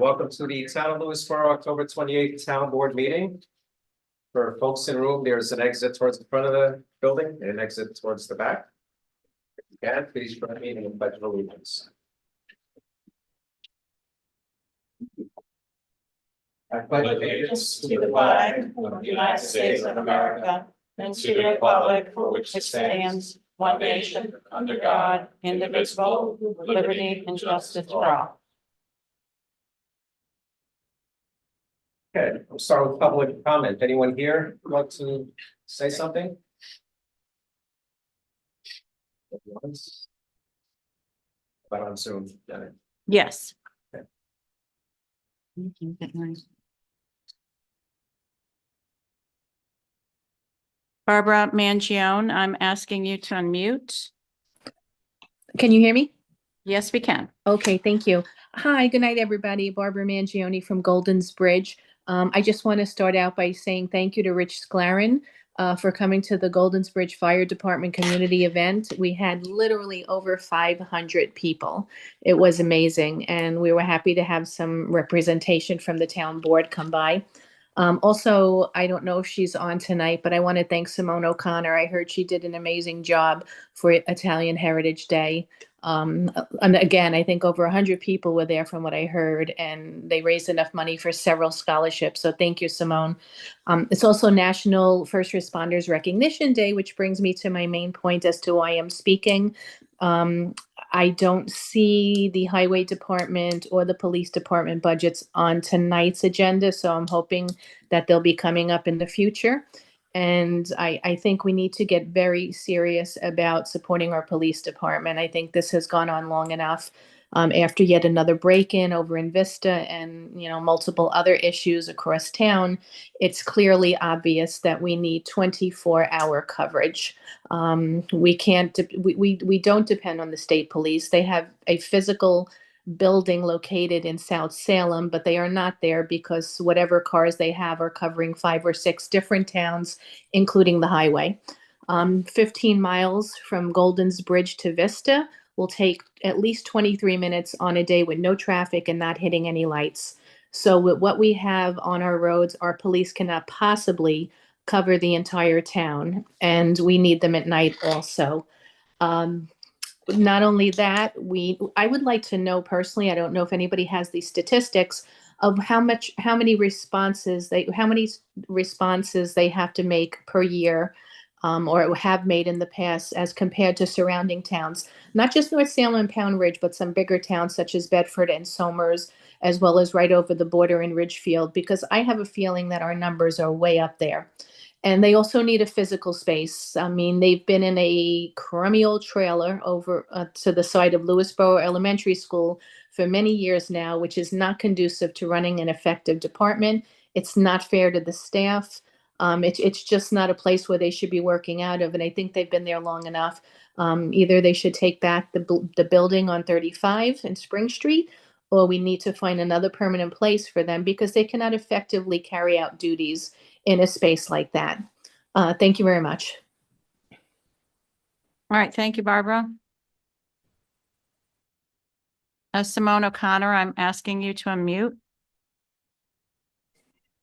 welcome to the Town of Lewisboro October 28th Town Board meeting. For folks in the room, there's an exit towards the front of the building and an exit towards the back. And please join me in the pledge of allegiance. I pledge allegiance to the flag of the United States of America and to the republic for which it stands, one nation, under God, indivisible, with liberty and justice for all. Okay, we'll start with public comment. Anyone here want to say something? But on Zoom, Janet. Yes. Okay. Barbara Mangione, I'm asking you to unmute. Can you hear me? Yes, we can. Okay, thank you. Hi, good night, everybody. Barbara Mangione from Golden's Bridge. I just want to start out by saying thank you to Rich Sclaren for coming to the Golden's Bridge Fire Department community event. We had literally over 500 people. It was amazing, and we were happy to have some representation from the town board come by. Also, I don't know if she's on tonight, but I want to thank Simone O'Connor. I heard she did an amazing job for Italian Heritage Day. And again, I think over 100 people were there from what I heard, and they raised enough money for several scholarships. So thank you, Simone. It's also National First Responders Recognition Day, which brings me to my main point as to why I'm speaking. I don't see the highway department or the police department budgets on tonight's agenda, so I'm hoping that they'll be coming up in the future. And I think we need to get very serious about supporting our police department. I think this has gone on long enough. After yet another break-in over in Vista and multiple other issues across town, it's clearly obvious that we need 24-hour coverage. We don't depend on the state police. They have a physical building located in South Salem, but they are not there because whatever cars they have are covering 5 or 6 different towns, including the highway. 15 miles from Golden's Bridge to Vista will take at least 23 minutes on a day with no traffic and not hitting any lights. So with what we have on our roads, our police cannot possibly cover the entire town, and we need them at night also. Not only that, I would like to know personally, I don't know if anybody has these statistics of how many responses they have to make per year, or have made in the past as compared to surrounding towns, not just North Salem and Pound Ridge, but some bigger towns such as Bedford and Somers, as well as right over the border in Ridgefield, because I have a feeling that our numbers are way up there. And they also need a physical space. I mean, they've been in a crummy old trailer over to the side of Lewisboro Elementary School for many years now, which is not conducive to running an effective department. It's not fair to the staff. It's just not a place where they should be working out of. And I think they've been there long enough. Either they should take back the building on 35 in Spring Street, or we need to find another permanent place for them because they cannot effectively carry out duties in a space like that. Thank you very much. All right. Thank you, Barbara. Simone O'Connor, I'm asking you to unmute.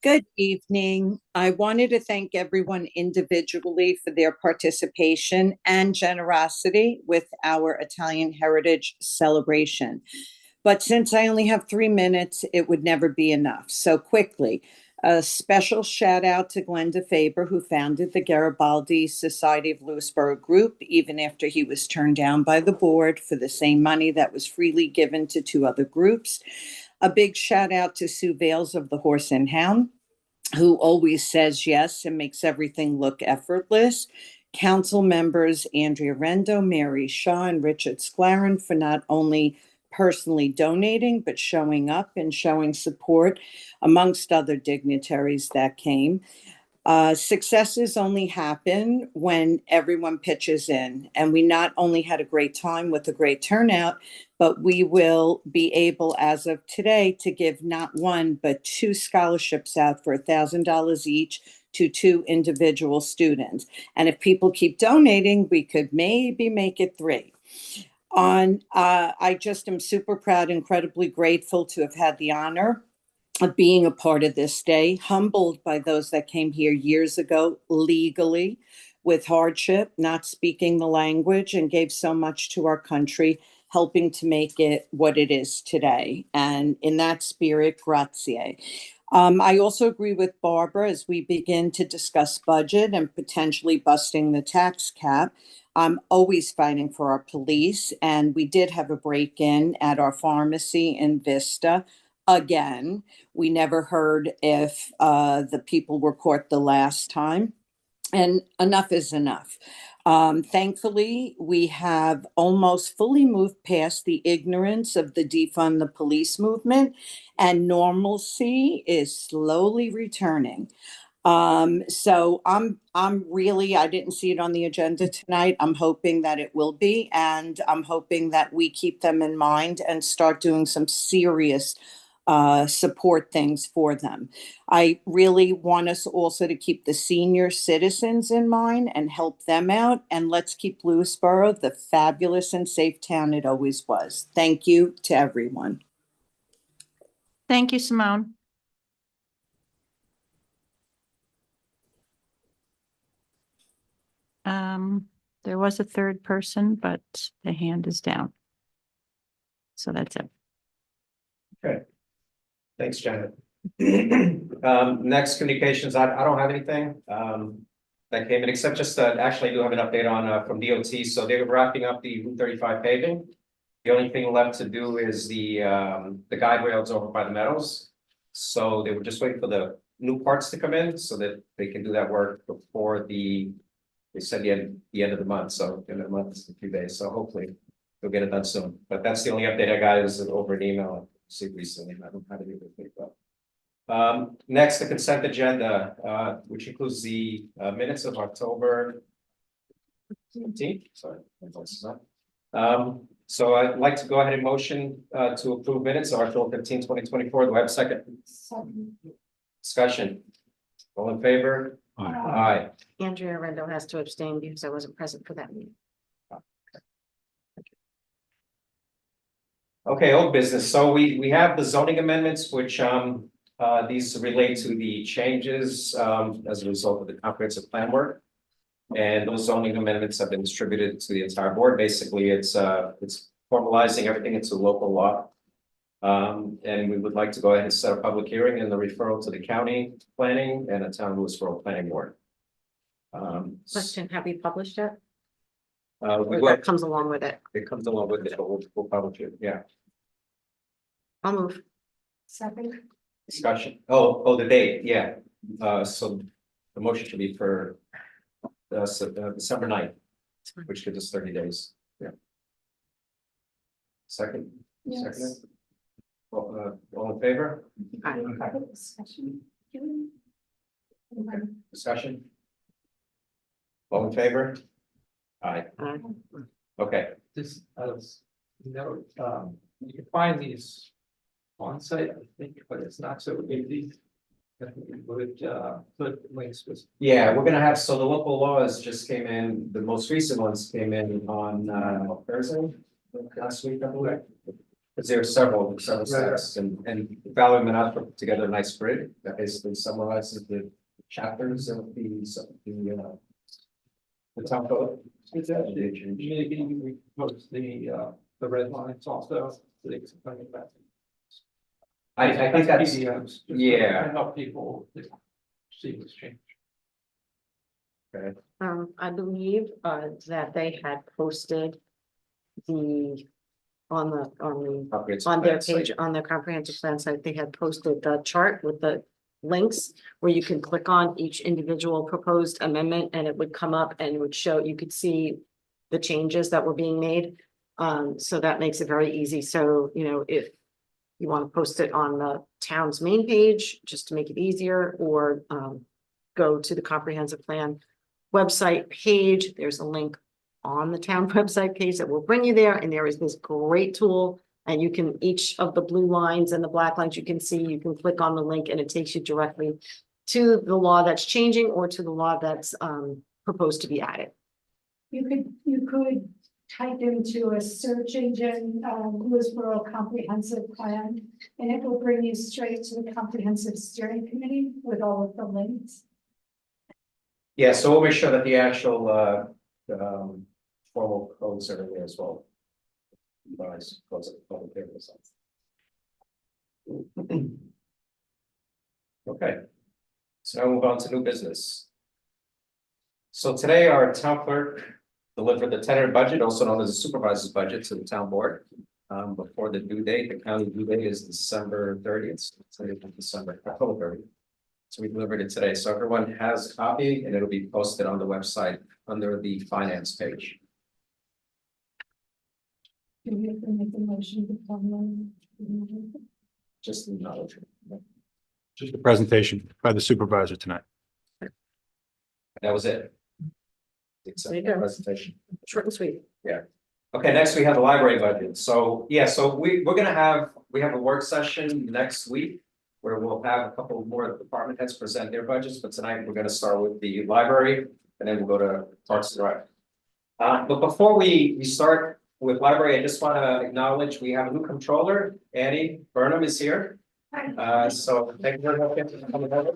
Good evening. I wanted to thank everyone individually for their participation and generosity with our Italian Heritage celebration. But since I only have 3 minutes, it would never be enough. So quickly, a special shout out to Glenda Faber, who founded the Garibaldi Society of Lewisboro group, even after he was turned down by the board for the same money that was freely given to 2 other groups. A big shout out to Sue Bales of the Horse and Hound, who always says yes and makes everything look effortless. Council members Andrea Rendo, Mary Shaw, and Richard Sclaren for not only personally donating, but showing up and showing support, amongst other dignitaries that came. Successes only happen when everyone pitches in. And we not only had a great time with a great turnout, but we will be able, as of today, to give not 1, but 2 scholarships out for $1,000 each to 2 individual students. And if people keep donating, we could maybe make it 3. I just am super proud, incredibly grateful to have had the honor of being a part of this day, humbled by those that came here years ago legally with hardship, not speaking the language, and gave so much to our country, helping to make it what it is today. And in that spirit, grazie. I also agree with Barbara as we begin to discuss budget and potentially busting the tax cap. I'm always fighting for our police, and we did have a break-in at our pharmacy in Vista. Again, we never heard if the people were caught the last time, and enough is enough. Thankfully, we have almost fully moved past the ignorance of the defund the police movement, and normalcy is slowly returning. So I'm really, I didn't see it on the agenda tonight. I'm hoping that it will be, and I'm hoping that we keep them in mind and start doing some serious support things for them. I really want us also to keep the senior citizens in mind and help them out. And let's keep Lewisboro the fabulous and safe town it always was. Thank you to everyone. Thank you, Simone. There was a third person, but the hand is down. So that's it. Okay. Thanks, Janet. Next communications, I don't have anything that came in, except just actually I do have an update on from DOT. So they're wrapping up the Route 35 paving. The only thing left to do is the guide rails over by the Meadows. So they were just waiting for the new parts to come in so that they can do that work before they said the end of the month. So the end of the month is a few days. So hopefully they'll get it done soon. But that's the only update I got is over an email. See recently. I don't have any with me, but next, the consent agenda, which includes the minutes of October 17th. Sorry, so I'd like to go ahead and motion to approve minutes of October 15, 2024. Do I have a second? Discussion. All in favor? Aye. Andrea Rendell has to abstain because I wasn't present for that meeting. Okay, old business. So we have the zoning amendments, which these relate to the changes as a result of the comprehensive plan work. And those zoning amendments have been distributed to the entire board. Basically, it's formalizing everything into local law. And we would like to go ahead and set a public hearing and the referral to the county planning and a town Lewisboro planning board. Question, have you published it? We Or will, that comes along with it? it comes along with it, but we'll publish it, yeah. I'll move. Second. Discussion, oh, the date, yeah. So the motion should be for December 9th, which gives us 30 days, yeah. Second? Yes. Second? All in favor? Aye. Discussion? All in favor? Aye, Aye. okay. This, you can find these on site, I think, but it's not so easy. Definitely would put links with. Yeah, we're gonna have, so the local laws just came in, the most recent ones came in on Thursday, last week, I believe. Because there are several steps, and Valerie Manat put together a nice grid that basically summarizes the chapters of the town code. It's actually, maybe we post the red lines also. So they can find it back. I think that's, PDFs, just yeah. to help people see what's changed. I believe that they had posted on their page, on their comprehensive plan site, they had posted the chart with the links where you can click on each individual proposed amendment and it would come up and it would show, you could see the changes that were being made. So that makes it very easy. So, you know, if you want to post it on the town's main page, just to make it easier, or go to the comprehensive plan website page, there's a link on the town website page that will bring you there. And there is this great tool. And you can, each of the blue lines and the black lines, you can see, you can click on the link and it takes you directly to the law that's changing or to the law that's proposed to be added. You could type into a search engine, Lewisboro comprehensive plan, and it will bring you straight to the comprehensive steering committee with all of the links. Yeah, so we'll make sure that the actual, formal codes are in there as well. Nice, codes of public business. Okay. So now we'll move on to new business. So today our town clerk delivered the tentative budget, also known as the supervisor's budget, to the town board. Before the due date, the county due date is December 30th, so October 30th. So we delivered it today, so everyone has a copy and it'll be posted on the website under the finance page. Do we have to make the motion to come Just acknowledge it. Just a presentation by the supervisor tonight. That was it. There you go. Presentation. Short and sweet. Okay, next we have the library budget. So, yeah, so we have a work session next week where we'll have a couple more department heads present their budgets, but tonight we're gonna start with the library and then we'll go to Parks and Rec. But before we start with library, I just wanna acknowledge we have a new controller, Annie Burnham is here. So thank you very much for coming over.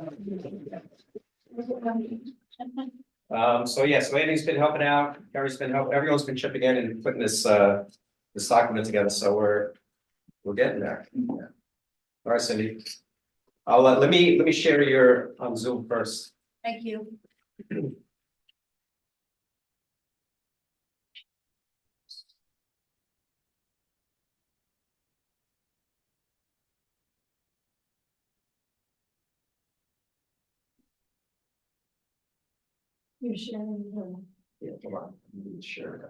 So yeah, so Andy's been helping out, Gary's been helping, everyone's been chipping in and putting this document together, so we're getting there. All right, Cindy. I'll let me share your on Zoom first. Thank you. You're sharing the. Yeah, come on, let me share it.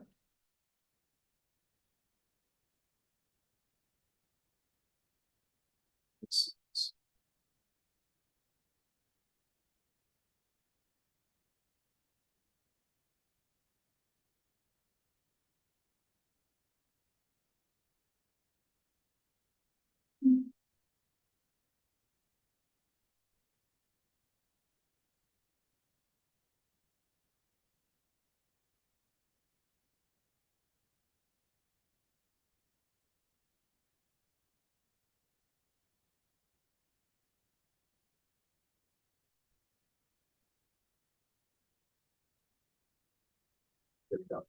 There we go.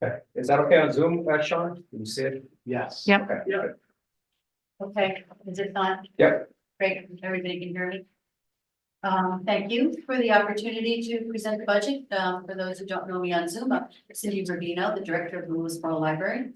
Okay, is that okay on Zoom, Sean? Can you see it? Yes. Yep. Okay, good. Okay, is it on? Yep. Great, everybody can hear me. Thank you for the opportunity to present the budget. For those who don't know me on Zoom, I'm Cindy Rubino, the director of the Lewisboro Library.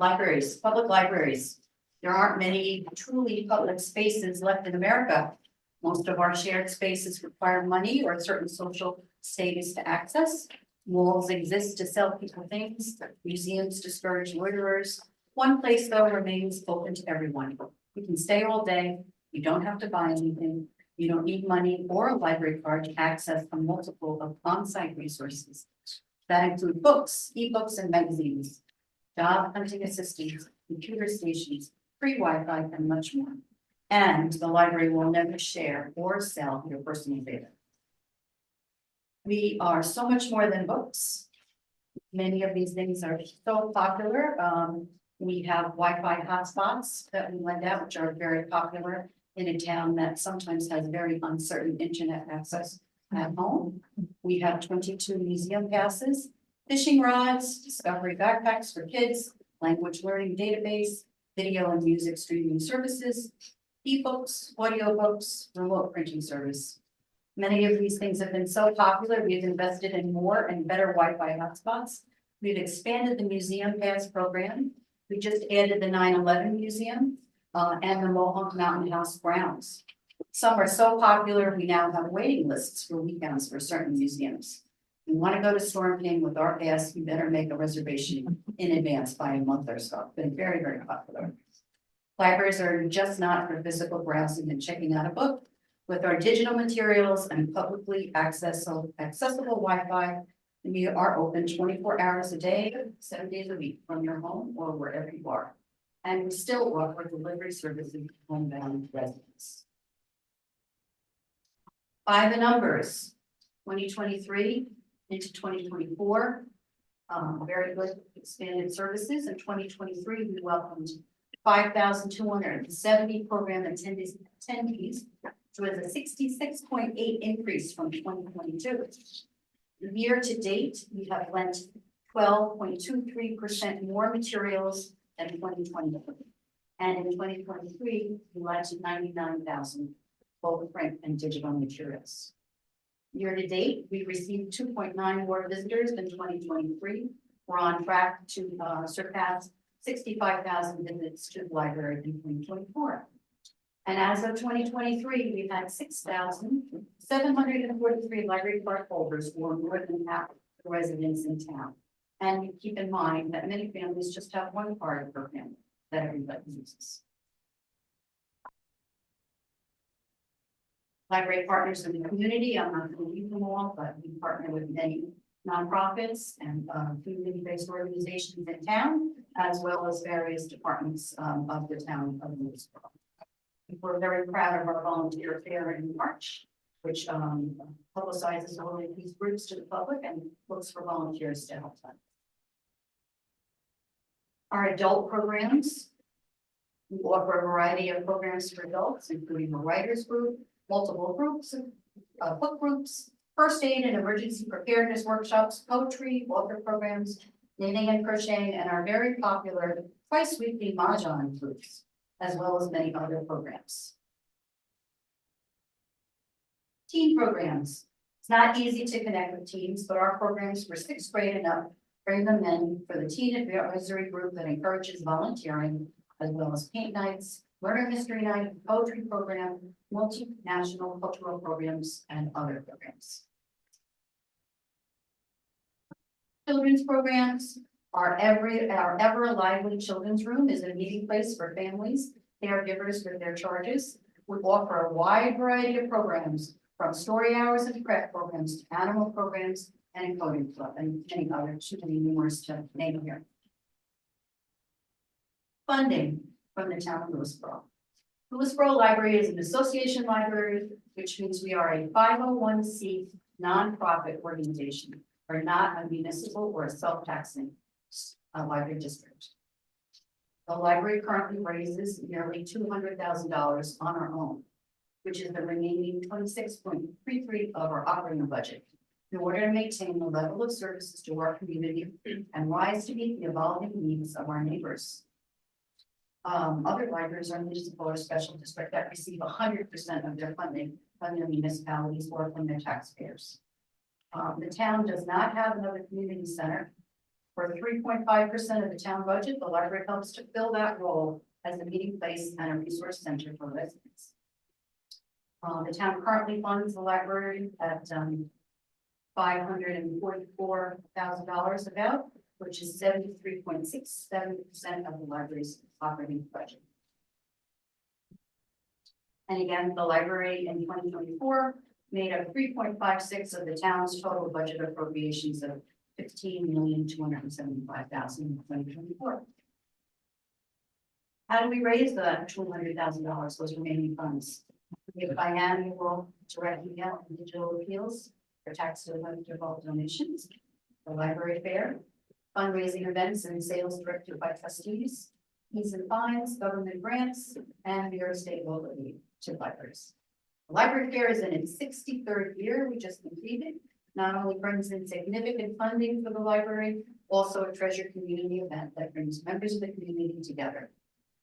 Libraries, public libraries. There aren't many truly public spaces left in America. Most of our shared spaces require money or a certain social status to access. Malls exist to sell people things. Museums discourage loiterers. One place though remains open to everyone. You can stay all day. You don't have to buy anything. You don't need money or a library card to access a multiple of on-site resources. That include books, ebooks, and magazines, job hunting assistance, computer stations, free Wi-Fi, and much more. And the library will never share or sell your personal data. We are so much more than books. Many of these things are so popular. We have Wi-Fi hotspots that we lend out, which are very popular in a town that sometimes has very uncertain internet access at home. We have 22 museum passes, fishing rods, discovery backpacks for kids, language learning database, video and music streaming services, ebooks, audiobooks, remote printing service. Many of these things have been so popular, we've invested in more and better Wi-Fi hotspots. We've expanded the museum pass program. We just added the 9/11 museum and the Mohawk Mountain House grounds. Some are so popular, we now have waiting lists for weekends for certain museums. If you want to go to Storm King with our pass, you better make a reservation in advance by a month or so. It's been very, very popular. Libraries are just not for physical browsing and checking out a book. With our digital materials and publicly accessible Wi-Fi, we are open 24 hours a day, 7 days a week from your home or wherever you are. And we still offer delivery services to homebound residents. By the numbers, 2023, into 2024. Very good expanded services. In 2023, we welcomed 5,270 program attendees, which was a 66.8 increase from 2022. Year to date, we have lent 12.23% more materials than 2022. And in 2023, we lent 99,000 both print and digital materials. Year to date, we received 2.9 more visitors than 2023. We're on track to surpass 65,000 visits to the library in 2024. And as of 2023, we've had 6,743 library card holders, or more than half the residents in town. And keep in mind that many families just have one card per family that everybody uses. Library partners in the community, I'm not going to leave them all, but we partner with many nonprofits and community-based organizations in town, as well as various departments of the town of Lewisboro. We're very proud of our volunteer fair in March, which publicizes all of these groups to the public and looks for volunteers to help them. Our adult programs, we offer a variety of programs for adults, including a writers group, multiple groups, book groups, first aid and emergency preparedness workshops, poetry, author programs, knitting and crocheting, and our very popular twice weekly mahjong groups, as well as many other programs. Teen programs. It's not easy to connect with teens, but our programs for 6th grade and up bring them in for the teen advisory group that encourages volunteering, as well as paint nights, learner history night, poetry program, multinational cultural programs, and other programs. Children's programs. Our ever lively children's room is a meeting place for families, caregivers with their charges. We offer a wide variety of programs, from story hours and craft programs to animal programs and a coding club, and many others, too many numerous to name here. Funding from the town of Lewisboro. Lewisboro Library is an association library, which means we are a 501c nonprofit organization. We're not a municipal or a self-taxing library district. The library currently raises nearly $200,000 on our own, which is the remaining 26.33% of our operating budget, in order to maintain the level of services to our community and rise to meet the evolving needs of our neighbors. Other libraries are municipal or special district that receive 100% of their funding from their municipalities or from their taxpayers. The town does not have another community center. For 3.5% of the town budget, the library helps to fill that role as a meeting place and a resource center for residents. The town currently funds the library at $544,000 about, which is 73.67% of the library's operating budget. And again, the library in 2024 made up 3.56% of the town's total budget appropriations of $15,275,000 in 2024. How do we raise the $200,000, those remaining funds? We have biannual direct email and digital appeals for tax deductible donations, the library fair, fundraising events and sales directed by trustees, fees and fines, government grants, and real estate local aid to libraries. The library fair is in its 63rd year. We just completed. Not only brings in significant funding for the library, also a treasure community event that brings members of the community together.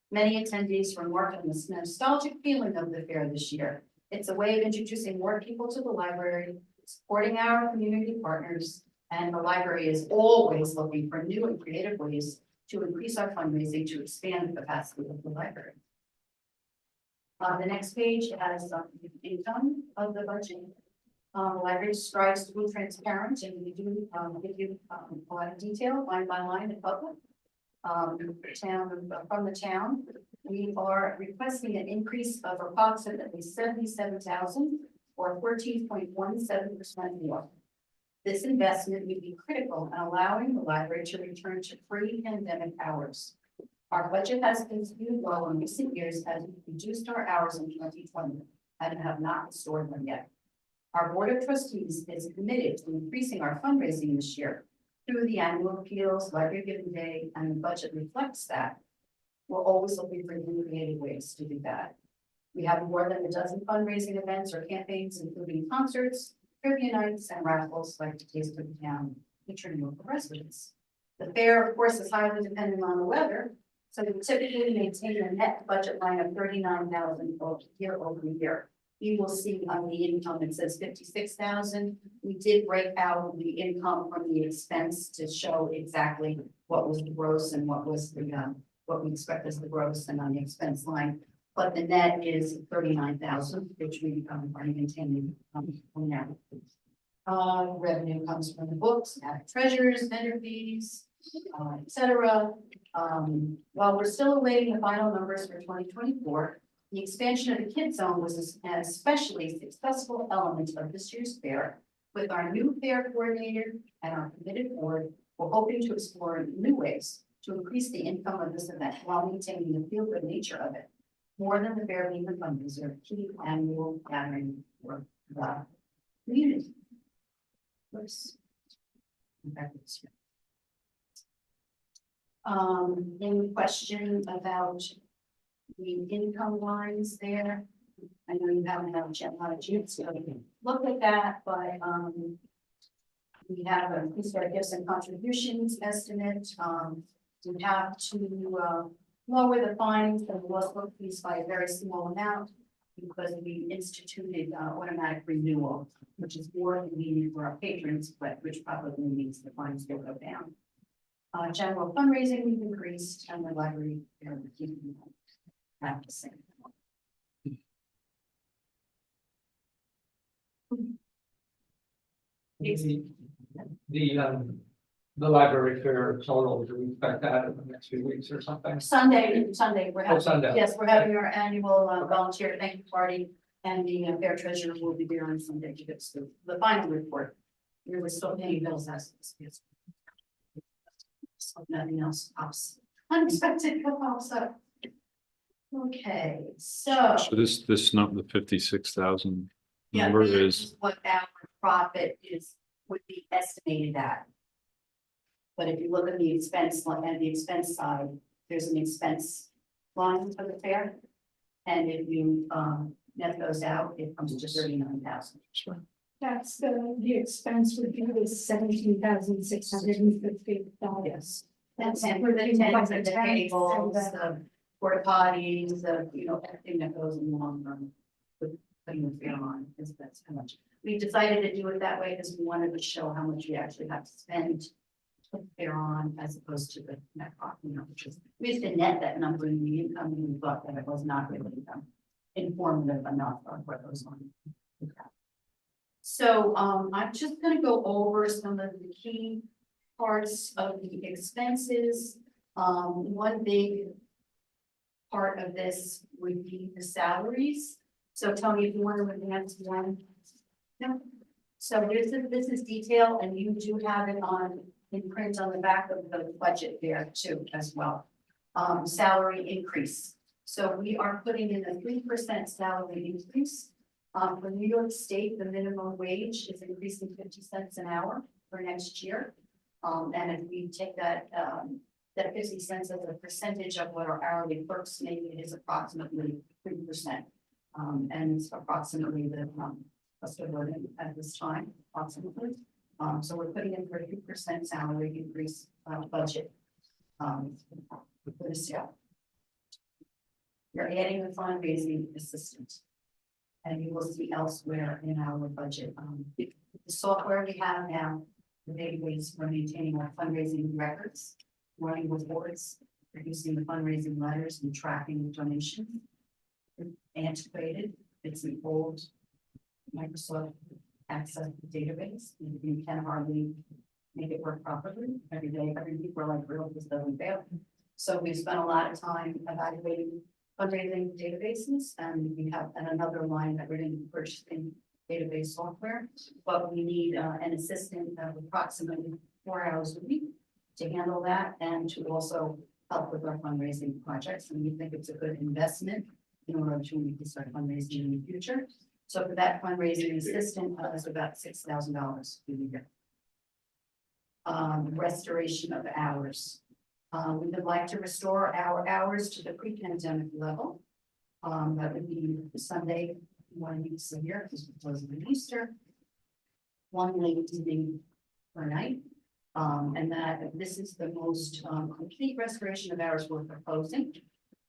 Many attendees remarked on the nostalgic feeling of the fair this year. It's a way of introducing more people to the library, supporting our community partners, and the library is always looking for new and creative ways to increase our fundraising to expand the capacity of the library. The next page has income of the budget. The library strives to be transparent, and we do give you a lot of detail line by line in public. From the town, we are requesting an increase of approximately $77,000 or 14.17% more. This investment would be critical in allowing the library to return to pre-pandemic hours. Our budget has been skewed low in recent years as we reduced our hours in 2020 and have not restored them yet. Our Board of Trustees is committed to increasing our fundraising this year through the annual appeals, library giving day, and the budget reflects that. We're always looking for new creative ways to do that. We have more than a dozen fundraising events or campaigns, including concerts, trivia nights, and raffles like the Taste of the Town, featuring local residents. The fair, of course, is highly dependent on the weather, so we typically maintain a net budget line of 39,000 year over year. You will see on the income, it says 56,000. We did break out the income from the expense to show exactly what was the gross and what was the what we expect as the gross and on the expense line. But the net is 39,000, which we are maintaining on now. Revenue comes from the books, treasures, vendor fees, etc. While we're still awaiting the final numbers for 2024, the expansion of the Kids Zone was an especially successful element of this year's fair. With our new fair coordinator and our committed board, we're hoping to explore new ways to increase the income of this event while maintaining the feel-good nature of it. More than the fair being a fundraiser, key annual gathering for the community. Oops. Any question about the income lines there? I know you haven't had a lot of chance to look at that, but we have a increased our gifts and contributions estimate. We have to lower the fines and the lost book fees by a very small amount because we instituted automatic renewal, which is more convenient for our patrons, but which probably means the fines will go down. General fundraising we've increased, and the library keeping at the same. The library fair total, do we expect that in the next few weeks or something? Sunday, we're having, Sunday. yes, we're having our annual volunteer thank you party, and the fair treasurer will be there on Sunday to give us the final report. We were still paying bills as yes. So nothing else pops unexpected pops up. Okay, so So this number, the 56,000 yeah, number this is, what our profit would be estimated at. But if you look at the expense line and the expense side, there's an expense line for the fair. And if you net those out, it comes to 39,000. That's the expense would be the $17,650. Yes. That's and for the tents and the tables, the porta potties, everything that goes along with putting the fair on, is that's how much. We decided to do it that way because we wanted to show how much we actually have to spend fair on as opposed to the net profit, which is we used to net that number in the income and we thought that it was not really informative enough of what goes on. So I'm just going to go over some of the key parts of the expenses. One big part of this would be the salaries. So Tony, if you want to advance one. No. So this is detail, and you do have it in print on the back of the budget there too as well. Salary increase. So we are putting in a 3% salary increase. For New York State, the minimum wage is increasing 50 cents an hour for next year. And if we take that 50 cents as a percentage of what our hourly clerks make, it is approximately 3%. And it's approximately the cost of living at this time, approximately. So we're putting in for a 2% salary increase budget for this year. You're adding the fundraising assistant. And you will see elsewhere in our budget. The software we have now, the database for maintaining our fundraising records, running reports, producing the fundraising letters and tracking the donations. It's antiquated. It's an old Microsoft Access database. You can hardly make it work properly every day. Every week we're like, real, this doesn't fail. So we've spent a lot of time evaluating fundraising databases, and we have another line that we're going to be purchasing database software, but we need an assistant of approximately 4 hours a week to handle that and to also help with our fundraising projects. And we think it's a good investment in order to start fundraising in the future. So for that fundraising assistant, it's about $6,000 a year. Restoration of hours. We would like to restore our hours to the pre-pandemic level. That would be Sunday, 1 week a year, because it was Easter. One late evening per night. And that this is the most complete restoration of hours we're proposing.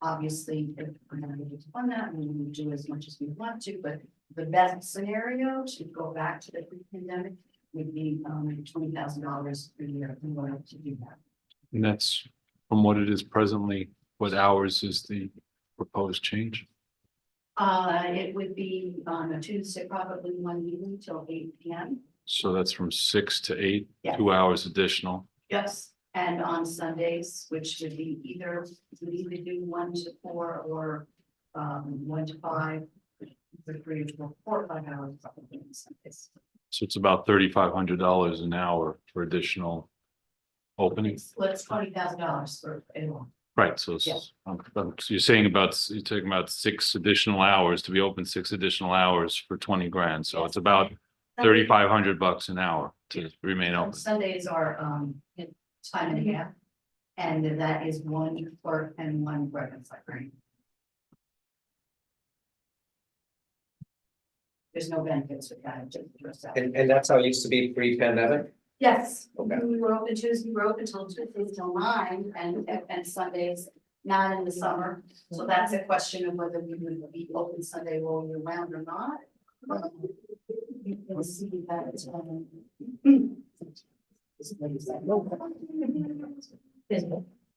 Obviously, if we're gonna be able to fund that, we will do as much as we want to, but the best scenario to go back to the pre-pandemic would be $20,000 per year in order to do that. And that's from what it is presently, what hours is the proposed change? It would be on a Tuesday, probably 1 evening till 8 p.m. So that's from 6 to 8, Yeah. 2 hours additional. Yes, and on Sundays, which would be either, we either do 1 to 4 or 1 to 5. For 3 to 4 or 5 hours probably on Sundays. So it's about $3,500 an hour for additional openings. Well, it's $20,000 for anyone. Right, so Yeah. so you're saying you're talking about 6 additional hours to be open, 6 additional hours for 20 grand. So Yes. it's about $3,500 an hour to remain open. Sundays are time and a half. And that is 1 clerk and 1 reference librarian. There's no benefits with that, just the rest of it. And that's how it used to be pre-pandemic? Yes, Okay. we were open Tuesday, we were open till Tuesdays till 9 and Sundays, not in the summer. So that's a question of whether we would be open Sunday all year round or not. You'll see that.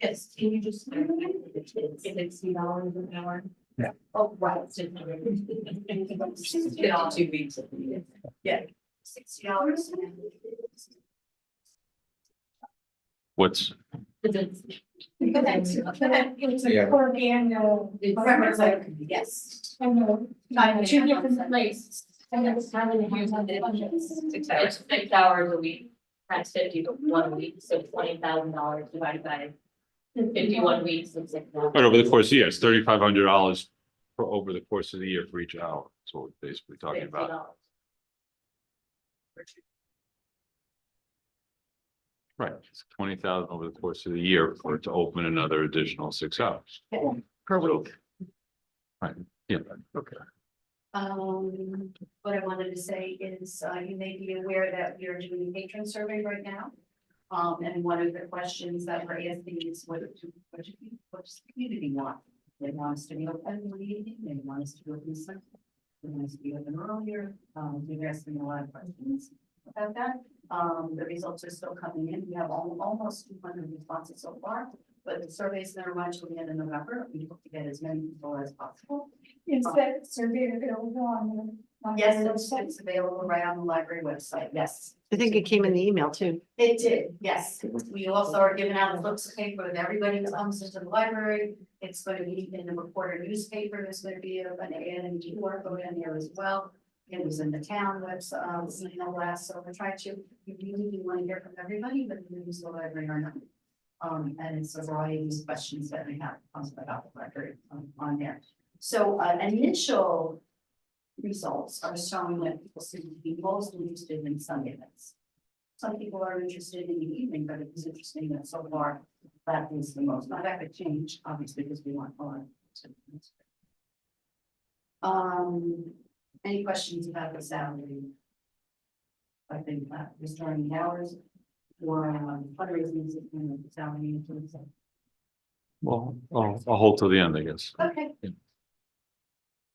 Yes, can you just? It's $60 an hour. Yeah. Oh, right. Get on 2 weeks. Yeah. $60. What's, It's a Yeah. clerk and Reference library, yes. two different places. And it's time and a half on the budget. It's 6 hours a week, that's 51 weeks, so $20,000 divided by 51 weeks and 6 hours. right, over the course of the year, it's $3,500 for over the course of the year for each hour. That's what we're basically talking about. $50. Right, it's 20,000 over the course of the year for it to open another additional 6 hours. Per week. Right, yeah, okay. What I wanted to say is, you may be aware that we are doing a patron survey right now. And one of the questions that we're asking is what does the community want? They want us to be open in the evening, they want us to be open Sunday. They want us to be open earlier, we're asking a lot of questions about that. The results are still coming in, we have almost 200 responses so far. But the survey's gonna run till the end of November, we hope to get as many people as possible. Is that survey available on the? Yes, it's available right on the library website, yes. I think it came in the email too. It did, yes. We also are giving out slips of paper with everybody that comes into the library. It's going to be in the reporter newspaper. There's going to be an ad and QR code in there as well. It was in the town website, last, so we're trying to, we really do want to hear from everybody, but we use the library or not. And it's a variety of these questions that we have about the library on there. So initial results are showing that people seem to be most interested in Sunday events. Some people are interested in the evening, but it's interesting that so far that is the most. Now that could change, obviously, because we want more. Any questions about the salary? I think that was during the hours or fundraising system of the salary. Includes it. Well, I'll hold till the end, I guess. Okay. Yeah.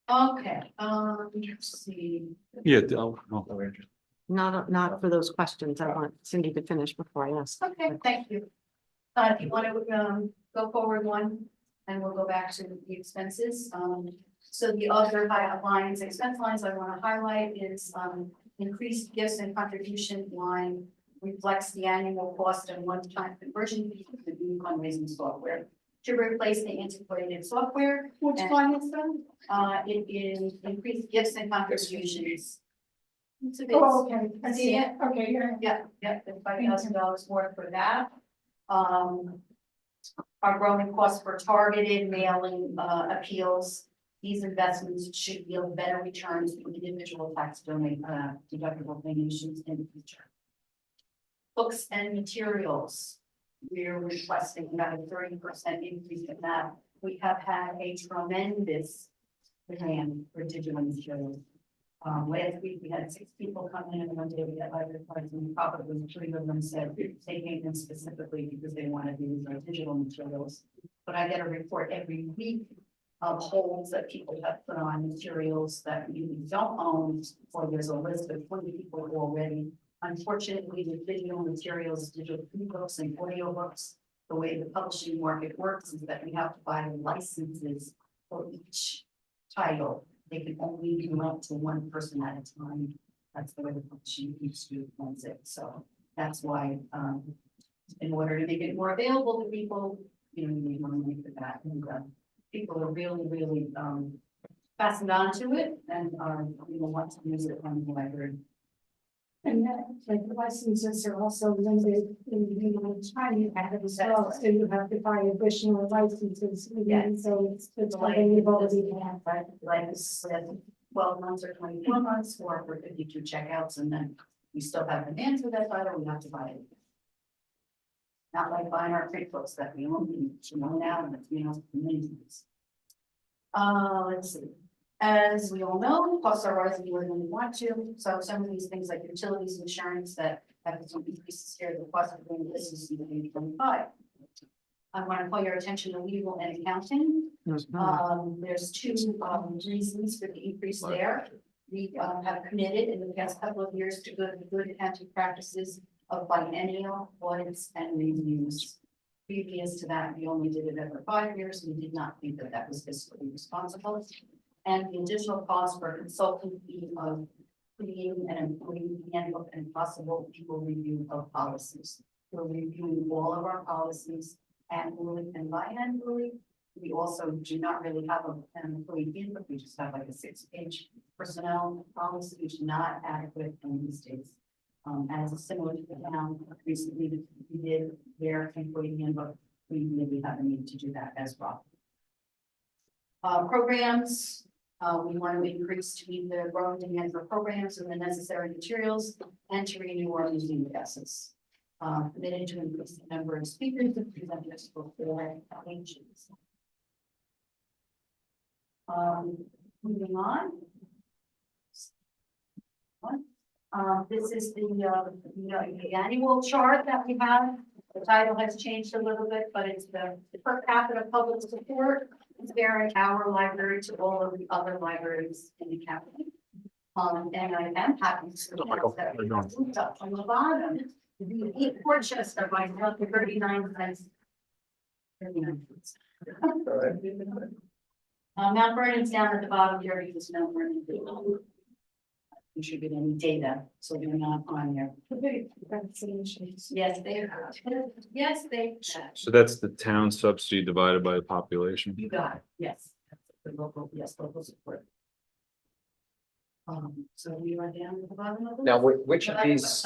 Okay, let's see. Yeah, Not for those questions. I want Cindy to finish before I ask. Okay, thank you. If you want to go forward one, and we'll go back to the expenses. So the other lines, expense lines I want to highlight is increased gifts and contribution line reflects the annual cost of one-time conversion fee to the new fundraising software to replace the antiquated software. Which one is that? It is increased gifts and contributions. It's a bit. Oh, okay, I see it, okay, yeah. Yeah, it's $5,000 more for that. Our growing costs for targeted mailing appeals These investments should yield better returns for individual tax deductible donations in the future. Books and materials, we're requesting about a 30% increase in that. We have had a tremendous demand for digital materials. Last week, we had 6 people come in, and one day we had like and probably 3 of them said they came in specifically because they wanted to use our digital materials. But I get a report every week of holds that people have put on materials that we don't own, or there's a list of 20 people who already. Unfortunately, with digital materials, digital ebooks and audiobooks, the way the publishing market works is that we have to buy licenses for each title. They can only be lent to one person at a time. That's the way the publishing industry runs it. So that's why, in order to make it more available to people, you know, you need more money for that. And people are really, really fastened on to it, and want to use it on the library. And that, like, the licenses are also limited in the amount of time you have as well, so you have to buy additional licenses. Yeah. So it's Like, like you've already had. right, like I said, 12 months or 24 months, or for 52 checkouts, and then we still have demand for that title, we have to buy it. Not like buying our print books that we only, now, and maintenance. Let's see. As we all know, costs are rising more than we want to, so some of these things like utilities, insurance that have some increases here, the cost of doing business in 2025. I want to call your attention to legal and accounting. There's 2 reasons for the increase there. We have committed in the past couple of years to good accounting practices of biennial audits and reviews. Previous to that, we only did it every 5 years. We did not think that that was fiscally responsible. And the additional cost for consulting fee of creating an employee handbook and possible legal review of policies. We're reviewing all of our policies annually and biannually. We also do not really have an employee handbook. We just have like a 6-page personnel policy, which is not adequate in these days. As similar to the town, recently we did their employee handbook. We really have a need to do that as well. Programs, we want to increase to meet the growing demand for programs and the necessary materials, and to renew our museum passes. Committed to increase the number of speakers and presenters for 4 pages. Moving on. This is the annual chart that we have. The title has changed a little bit, but it's the per capita public support. It's comparing our library to all of the other libraries in the county. And I am happy to announce that we have moved up from the bottom. The Portchester by 39 cents. 39 cents. Mount Vernon's down at the bottom here because Mount Vernon did not contribute any data, so they're not on there. Yes, they are. Yes, they. So that's the town subsidy divided by the population. You got it, yes. The local, yes, local support. So we are down at the bottom of the. Now, list. which of these,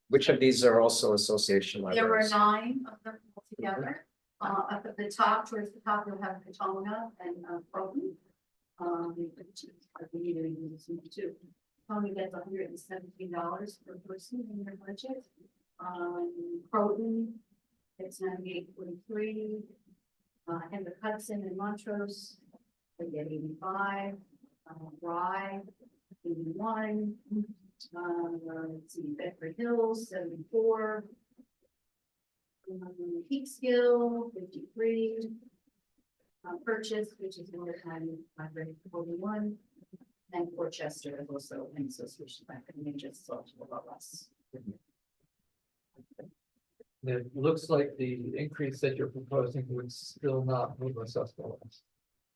which of these are also association There were libraries? 9 of them altogether. Up at the top, towards the top, you'll have Katona and Croton. Tony gets $117 per person in their budget. Croton, it's 98.43. And the Hudson and Montrose, they get 85. Rye, 81. Let's see, Bedford Hills, 74. Peekskill, 53. Purchase, which is more time, 41. And Portchester is also an association bank, and they just talked about us. It looks like the increase that you're proposing would still not move us up.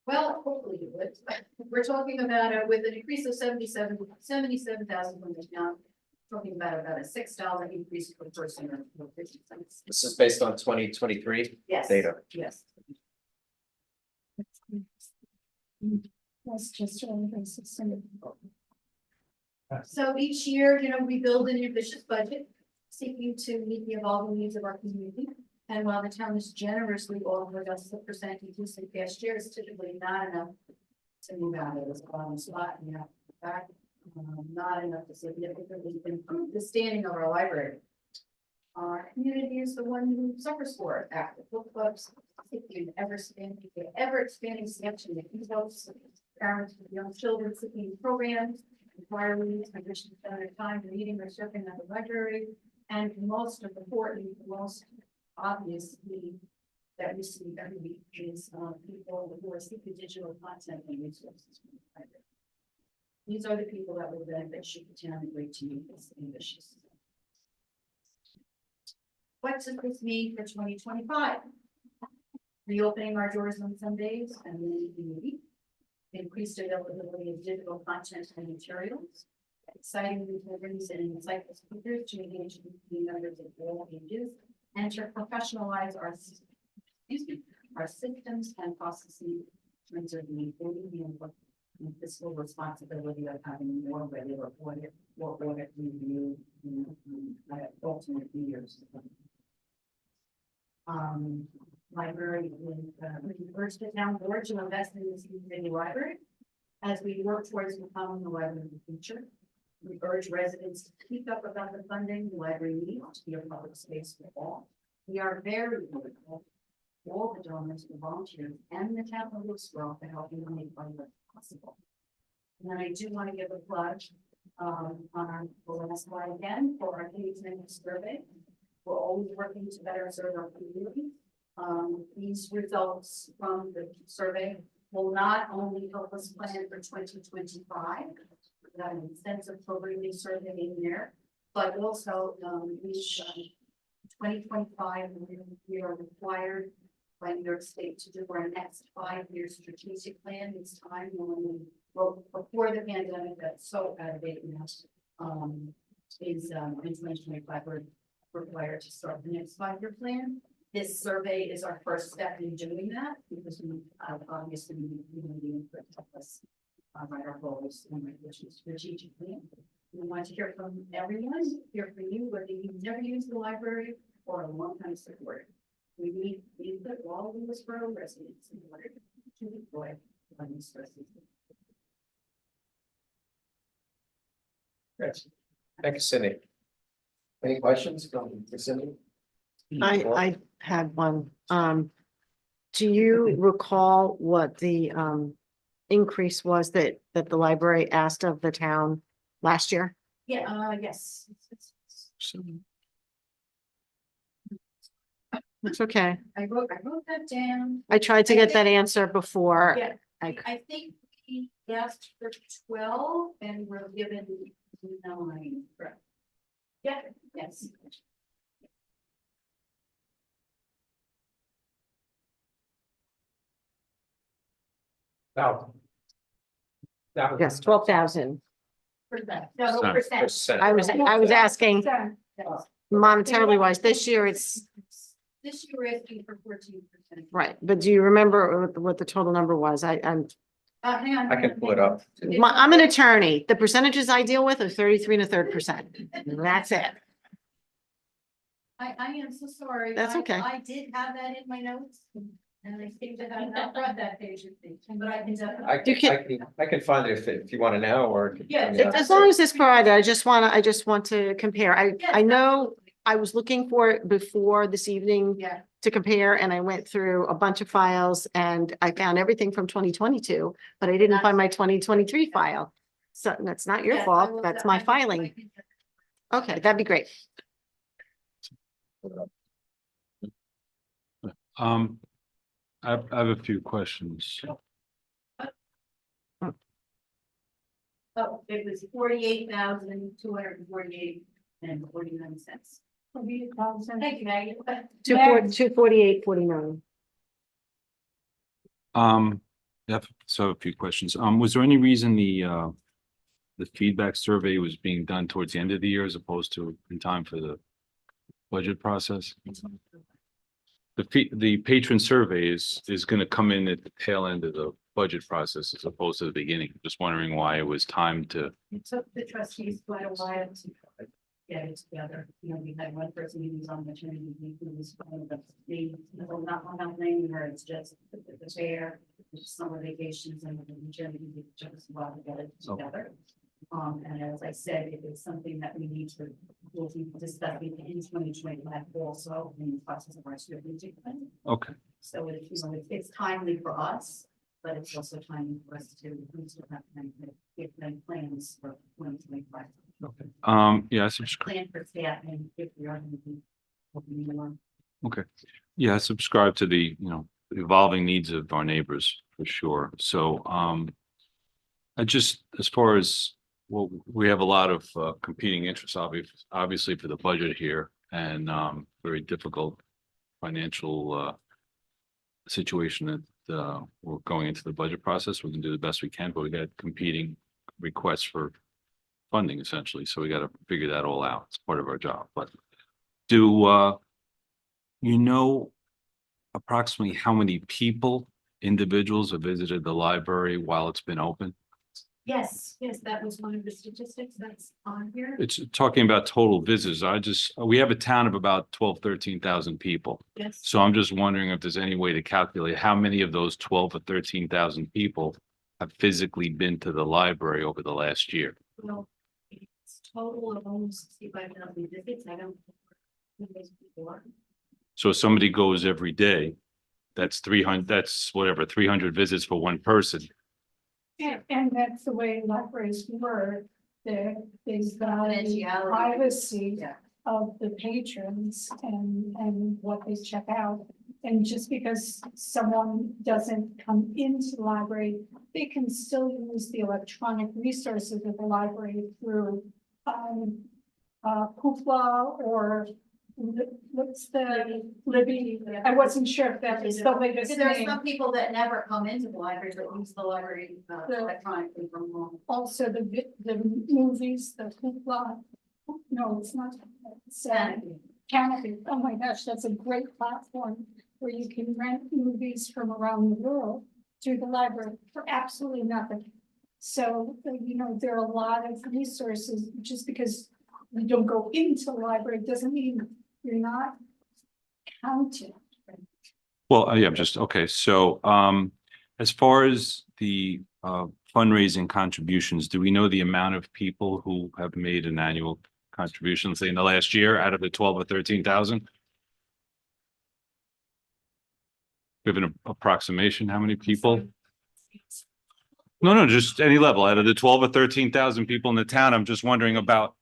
Well, hopefully you would. We're talking about with an increase of 77,000 from the town. Talking about a $6 increase per person or 50 cents. This is based on 2023 Yes. data. Yes. That's just really basic. So each year, we build an ambitious budget, seeking to meet the evolving needs of our community. And while the town has generously offered us the percentages in past years, typically not enough to move out of this bottom spot, and back, not enough to significantly improve the standing of our library. Our community is the one who suffers for it, active book clubs, the ever expanding selection of e-books, parents with young children seeking programs, inquiries, addition to their time reading or surfing at the library, and most important, most obviously that we see every week is people who are seeking digital content and resources from the library. These are the people that will benefit should the town agree to meet this ambitious. What does this mean for 2025? Reopening our doors on Sundays and then in the week. Increased availability of digital content and materials. Exciting new programs and insightful speakers to engage with community members of all ages and to professionalize our systems and processes in terms of the including the fiscal responsibility of having more regular audit or audit review in ultimate years. Library with we urge the town board to invest in this community library as we work towards becoming the library of the future. We urge residents to speak up about the funding the library needs to be a public space for all. We are very grateful to all the donors, the volunteers, and the town of Lewisboro for helping to make library possible. And then I do want to give a pledge on the last slide again for our community survey. We're always working to better serve our community. These results from the survey will not only help us plan for 2025, that an extensive programming survey in there, but also reach 2025, we are required by New York State to do our next 5-year strategic plan. This time when well before the pandemic, that's so out of date now, is in 2025 we're required to start the next 5-year plan. This survey is our first step in doing that because we obviously need input to help us write our goals and write the strategic plan. We want to hear from everyone, hear from you, whether you've never used the library or a long time supporter. We need input all of Lewisboro residents in order to deploy funding sources. Great. Thank you, Cindy. Any questions from Cindy? I had one. Do you recall what the increase was that the library asked of the town last year? Yeah, yes. It's okay. I wrote that down. I tried to get that answer before. Yeah, I I think we asked for 12 and we're given 9. Correct. Yeah, yes. Now. Yes, 12,000. Percent. No, percent. I was asking Percent. monetarily wise, this year it's This year we're asking for 14%. right, but do you remember what the total number was? I'm Hang on. I can pull it up. an attorney. The percentages I deal with are 33 1/3%. That's it. I am so sorry. That's okay. I did have that in my notes. And I think that I not brought that page with me, but I can definitely. I can find it if you want to now or. Yeah, As long as it's provided, I just want to compare. I know I was looking for it before this evening Yeah, to compare, and I went through a bunch of files and I found everything from 2022, but I didn't find my 2023 file. So that's not your yes, I fault. will- That's I my can- filing. Okay, that'd be great. I have a few questions. Oh, it was 48,248.49. Thank you, Maggie. 248.49. Yeah, so a few questions. Was there any reason the feedback survey was being done towards the end of the year as opposed to in time for the budget process? The patron survey is going to come in at the tail end of the budget process as opposed to the beginning. Just wondering why it was timed to. It took the trustees quite a while to get it together. You know, we had one person who was on maternity leave, who was one of the, not on that thing where it's just the chair, just summer vacations and the maternity leave, just while to get it together. And as I said, it is something that we need to, we'll be discussing in 2025 also in the process of our strategic plan. Okay. So it, you know, it's timely for us, but it's also timely for us to have give them plans for 2025. Yeah, I subscribe. Plan for staff and if we are going to be opening one. Okay. Yeah, I subscribe to the, evolving needs of our neighbors for sure. So, I just, as far as, well, we have a lot of competing interests, obviously for the budget here and very difficult financial situation that we're going into the budget process. We can do the best we can, but we got competing requests for funding essentially. So we got to figure that all out. It's part of our job. But do you know approximately how many individuals have visited the library while it's been open? Yes, that was one of the statistics that's on here. It's talking about total visitors. We have a town of about 13,000 people. Yes. So I'm just wondering if there's any way to calculate how many of those 12 or 13,000 people have physically been to the library over the last year. Well, it's total of almost 65,000 visits. I don't know who those people are. So if somebody goes every day, that's 300, that's whatever, 300 visits for one person. And that's the way libraries work. There's the Confidentiality. privacy Yeah. of the patrons and what they check out. And just because someone doesn't come into the library, they can still use the electronic resources of the library through Hoopla or what's the Libby? I wasn't sure if that was the latest Because there are name. some people that never come into the library, but use the library electronically from home. Also the movies, the Hoopla. No, it's not. It's Canopy. Oh my gosh, that's a great platform where you can rent movies from around the world through the library for absolutely nothing. So, there are a lot of resources. Just because we don't go into the library doesn't mean you're not counted. Well, yeah, just, okay. So, as far as the fundraising contributions, do we know the amount of people who have made an annual contribution, say in the last year out of the 12 or 13,000? We have an approximation, how many people? No, just any level out of the 12 or 13,000 people in the town. I'm just wondering about.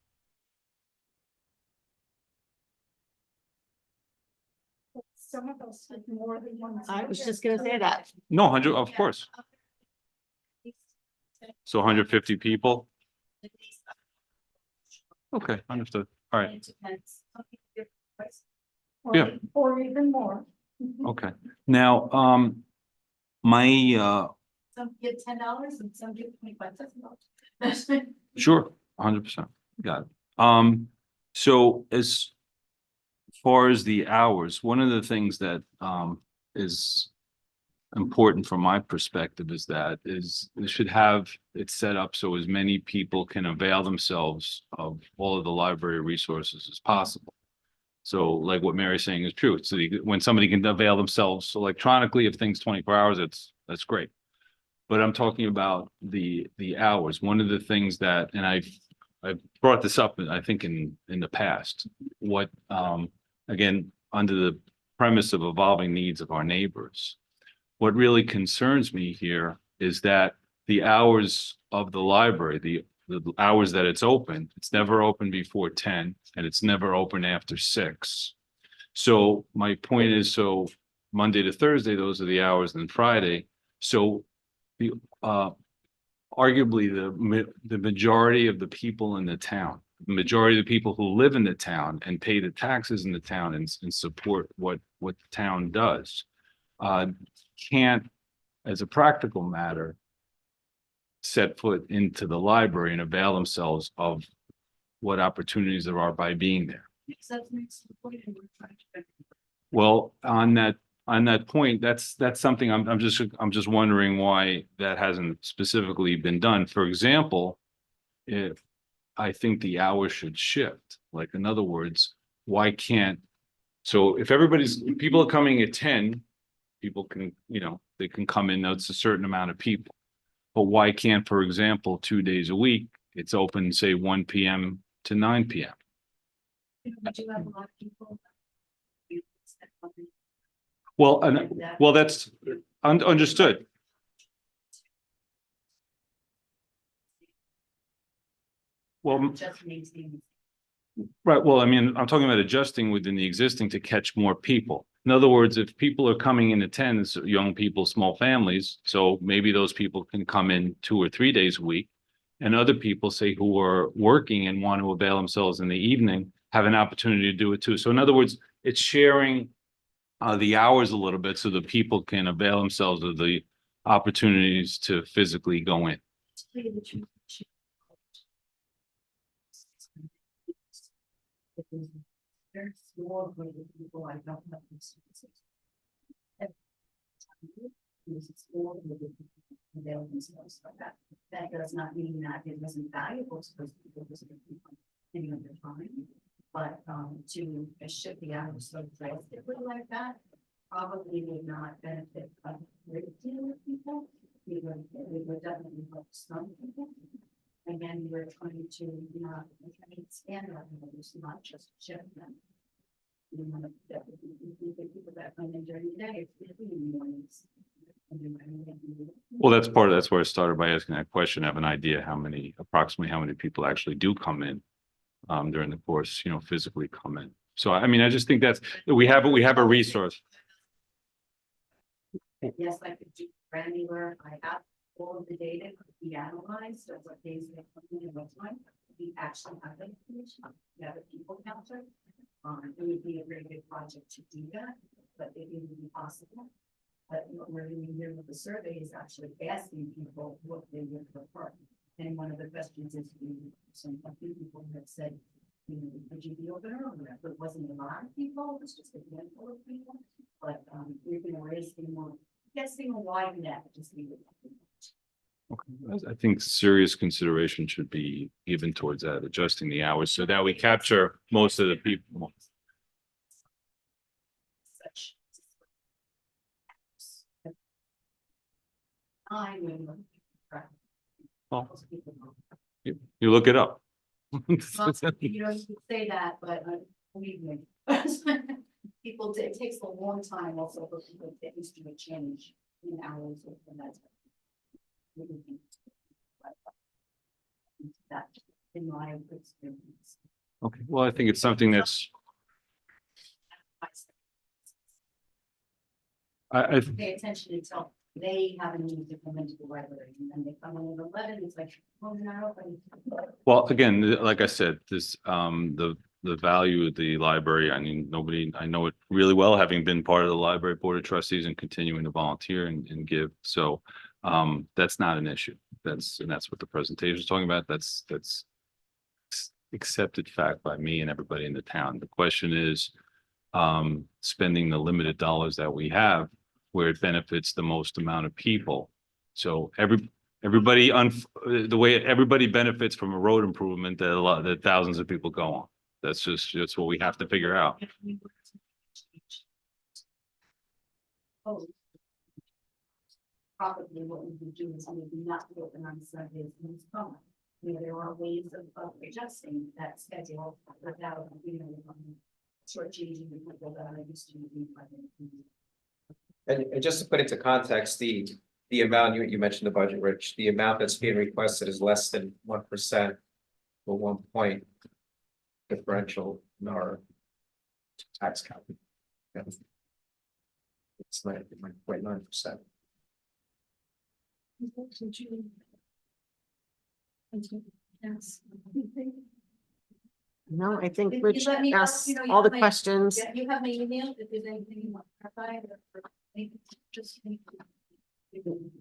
Some of us have more than one. I was just gonna say that. No, 100, of course. So 150 people. Okay, understood. All right. It depends. Some people give price. Yeah. Or even more. Okay. Now, my Some give $10 and some give 25 cents. sure, 100%. Got it. So as far as the hours, one of the things that is important from my perspective is that we should have it set up so as many people can avail themselves of all of the library resources as possible. So like what Mary's saying is true. So when somebody can avail themselves electronically of things 24 hours, that's great. But I'm talking about the hours. One of the things that, and I've brought this up, I think in the past, what again, under the premise of evolving needs of our neighbors, what really concerns me here is that the hours of the library, the hours that it's open, it's never open before 10 and it's never open after 6. So my point is, so Monday to Thursday, those are the hours, and then Friday. So the arguably the majority of the people in the town, the majority of the people who live in the town and pay the taxes in the town and support what the town does, can't, as a practical matter, set foot into the library and avail themselves of what opportunities there are by being there. Well, on that point, that's something I'm just wondering why that hasn't specifically been done. For example, if I think the hours should shift. Like, in other words, why can't, so if if people are coming at 10, people can, they can come in, that's a certain amount of people. But why can't, for example, 2 days a week, it's open, say, 1 PM to 9 PM? Would you have a lot of people? Well, that's understood. Well, Just maintain. right, well, I mean, I'm talking about adjusting within the existing to catch more people. In other words, if people are coming in at 10, it's young people, small families, so maybe those people can come in 2 or 3 days a week. And other people, say, who are working and want to avail themselves in the evening, have an opportunity to do it too. So in other words, it's sharing the hours a little bit so that people can avail themselves of the opportunities to physically go in. There's more group of people I don't have. Avail themselves for that. That does not mean that it wasn't valuable to those people who any of their time. But to shift the hours so drastically like that probably would not benefit a great deal of people. It would definitely help some people. Again, we're trying to not expand our numbers, not just shift them. You know, the people that come in during the day, it's in the mornings. Well, that's where I started by asking that question. I have an idea approximately how many people actually do come in during the course, physically come in. So, I mean, I just think we have a resource. Yes, I could do granular. I have all of the data could be analyzed of what days they come in and what time. We actually have that information. We have a people counter. It would be a very good project to do that, but it would be possible. But what we're doing here with the survey is actually asking people what they would prefer. And one of the questions is, a few people have said, would you be open earlier? But it wasn't a lot of people, it was just a handful of people. But we're going to raise the more, guessing a wide net, just leave it. Okay. I think serious consideration should be given towards that, adjusting the hours so that we capture most of the people. Such. Well, you look it up. Well, you can say that, but believe me, people, it takes a long time also for people to get used to a change in hours of the meds. That, in my experience. Okay, well, I think it's something that's, I Pay attention until they have a need to come into the library, and then they come in at 11, it's like, well, they're not open. well, again, like I said, this, the value of the library, I mean, I know it really well, having been part of the library board of trustees and continuing to volunteer and give. So, that's not an issue. That's what the presentation is talking about. That's accepted fact by me and everybody in the town. The question is, spending the limited dollars that we have where it benefits the most amount of people. So everybody the way everybody benefits from a road improvement that thousands of people go on. That's what we have to figure out. Oh. Probably what we would do is maybe not open on Sundays in the summer. There are ways of adjusting that schedule without, shortchanging the people that are used to using. And just to put into context, the amount you mentioned the budget, Rich, the amount that's being requested is less than 1% for 1 point differential in our tax cap. It's like 0.9%. No, I think If Rich you let me know, asked you all the have my- questions. Yeah, you have my email, if there's anything you want to clarify or just.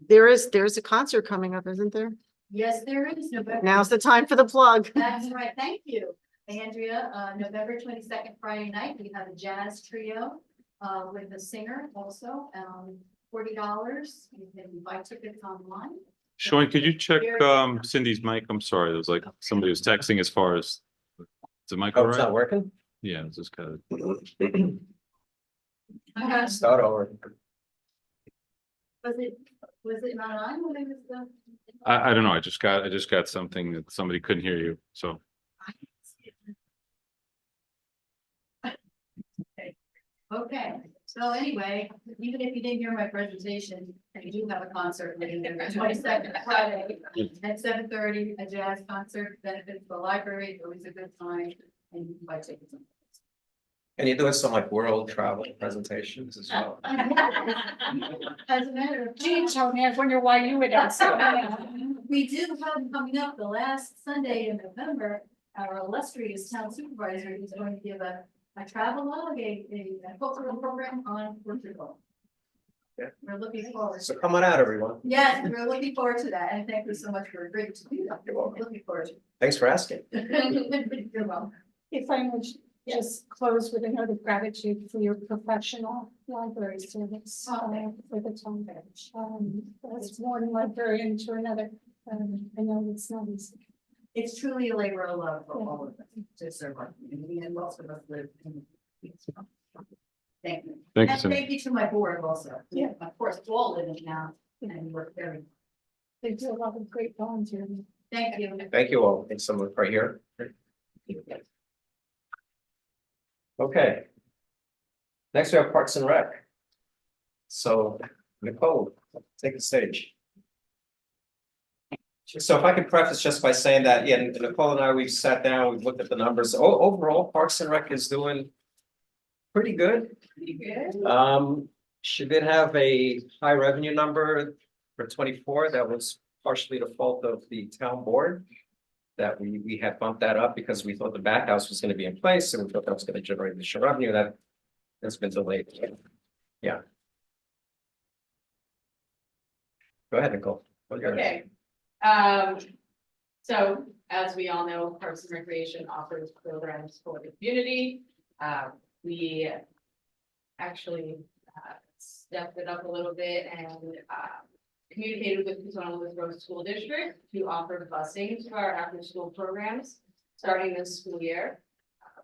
There's a concert coming up, isn't there? Yes, there is November. Now's the time for the plug. That's right, thank you, Andrea. November 22nd, Friday night, we have a jazz trio with a singer also, $40. You can buy tickets online. Sean, could you check Cindy's mic? I'm sorry, there was like somebody was texting as far as Am I Oh, it's not correct? working? Yeah, it's just kind of, Start over. Was it not on when it was the? I don't know. I just got something that somebody couldn't hear you, so. Okay, so anyway, even if you didn't hear my presentation, I do have a concert meeting there, 22nd Friday at 7:30, a jazz concert, benefits the library, always a good time, and you can buy tickets. And you're doing some like world travel presentations as well. As a matter of Gee, fact, Tony, I wonder why you would ask. we do have them coming up the last Sunday in November. Our illustrious town supervisor is going to give a travelogue, a cultural program on Portugal. Yeah. We're looking forward. So come on out, everyone. Yes, we're looking forward to that, and thank you so much for agreeing to do that. You're welcome. Looking forward to Thanks for asking. it. You're welcome. If I would just close with a note of gratitude for your professional library service for the town. That's one librarian to another. I know it's not easy. It's truly a labor of love for all of us to serve our community, and most of us live in. Thank you. Thank you, And Cindy. thank you to my board also. Yeah. Of course, you all live in town and work very, They do a lot of great volunteering. thank you. Thank you all. Thanks someone right here. Okay. Next we have Parks and Rec. So Nicole, take the stage. So if I could preface just by saying that, yeah, Nicole and I, we've sat down, we've looked at the numbers. Overall, Parks and Rec is doing pretty good. She did have a high revenue number for 24. That was partially the fault of the town board. That we had bumped that up because we thought the back house was going to be in place and we thought that was going to generate additional revenue. That has been delayed. Yeah. Go ahead, Nicole. Okay. So as we all know, Parks and Recreation offers programs for the community. We actually stepped it up a little bit and communicated with the Lewisboro School District to offer busing to our after-school programs starting this school year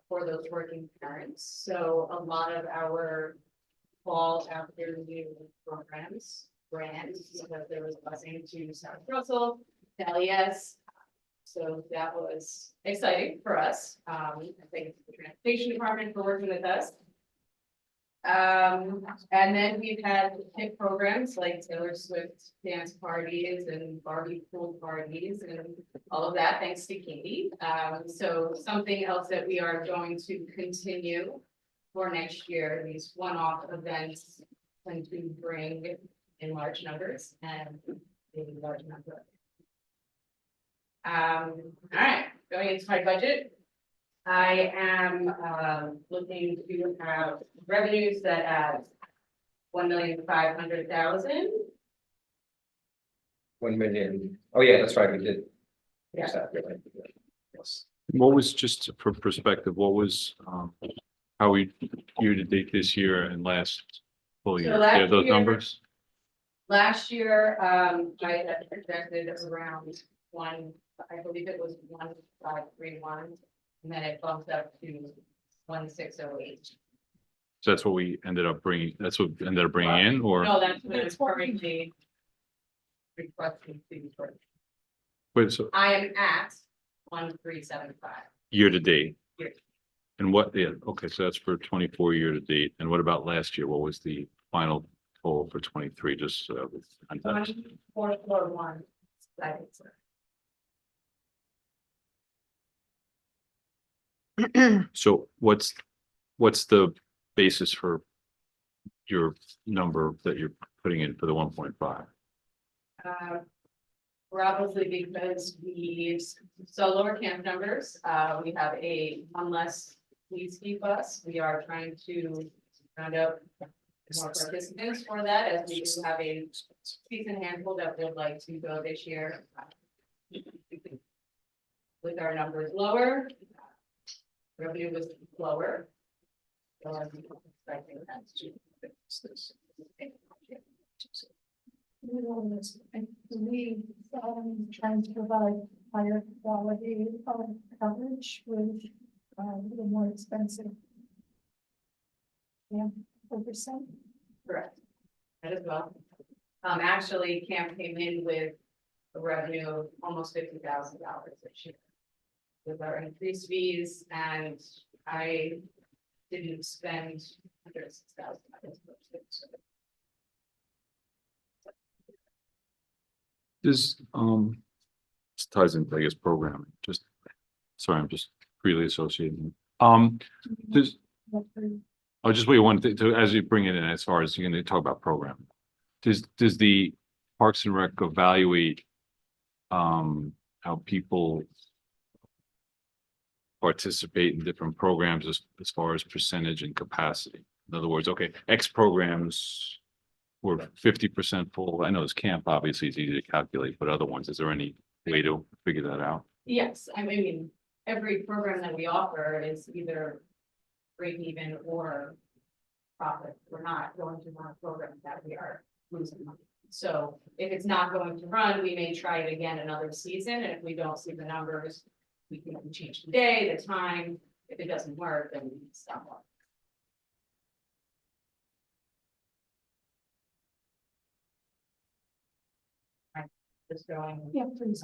for those working parents. So a lot of our fall afternoon programs ran because there was busing to South Russell, LES. So that was exciting for us. I think the transportation department for working with us. And then we've had hit programs like Taylor Swift dance parties and Barbie pool parties and all of that, thanks to Katie. So something else that we are going to continue for next year, these one-off events tend to bring in large numbers and a large number. All right, going into my budget. I am looking to have revenues that have 1,500,000. 1 million. Oh, yeah, that's right. We did. Yeah. Exactly. Yes. What was, just for perspective, what was, how we year to date this year and last full So year? Do you last have those year- numbers? Last year, I had projected around I believe it was 1,531, and then it bumped up to 1,608. So that's what we ended up bringing, that's what we ended up bringing in, or? No, that's what it's currently requesting to be. Wait, so I am at 1,375. year to date? Year. And what, yeah, okay, so that's for 24 year to date. And what about last year? What was the final total for 23? Just with context? 1,441. So what's the basis for your number that you're putting in for the 1.5? Probably because we use lower camp numbers. We have one less police ski bus. We are trying to round up more participants for that, as we do have a season handful that would like to go this year. With our numbers lower, revenue was lower. So I'm expecting that to. I believe, trying to provide higher quality of coverage with a little more expensive. Yeah, 4%. Correct. That as well. Actually, camp came in with a revenue of almost $50,000 this year. With our increased fees, and I didn't spend $106,000. This, this ties into, I guess, programming, just, sorry, I'm just freely associating. Does, oh, just what you wanted to, as you bring it in, as far as you're gonna talk about programming. Does the Parks and Rec evaluate, how people participate in different programs as far as percentage and capacity? In other words, okay, X programs were 50% full. I know this camp obviously is easy to calculate, but other ones, is there any way to figure that out? Yes, I mean, every program that we offer is either break even or profit. We're not going to run a program that we are losing money. So if it's not going to run, we may try it again another season, and if we don't see the numbers, we can change the day, the time. If it doesn't work, then we can stop on. Just going. Yeah, please.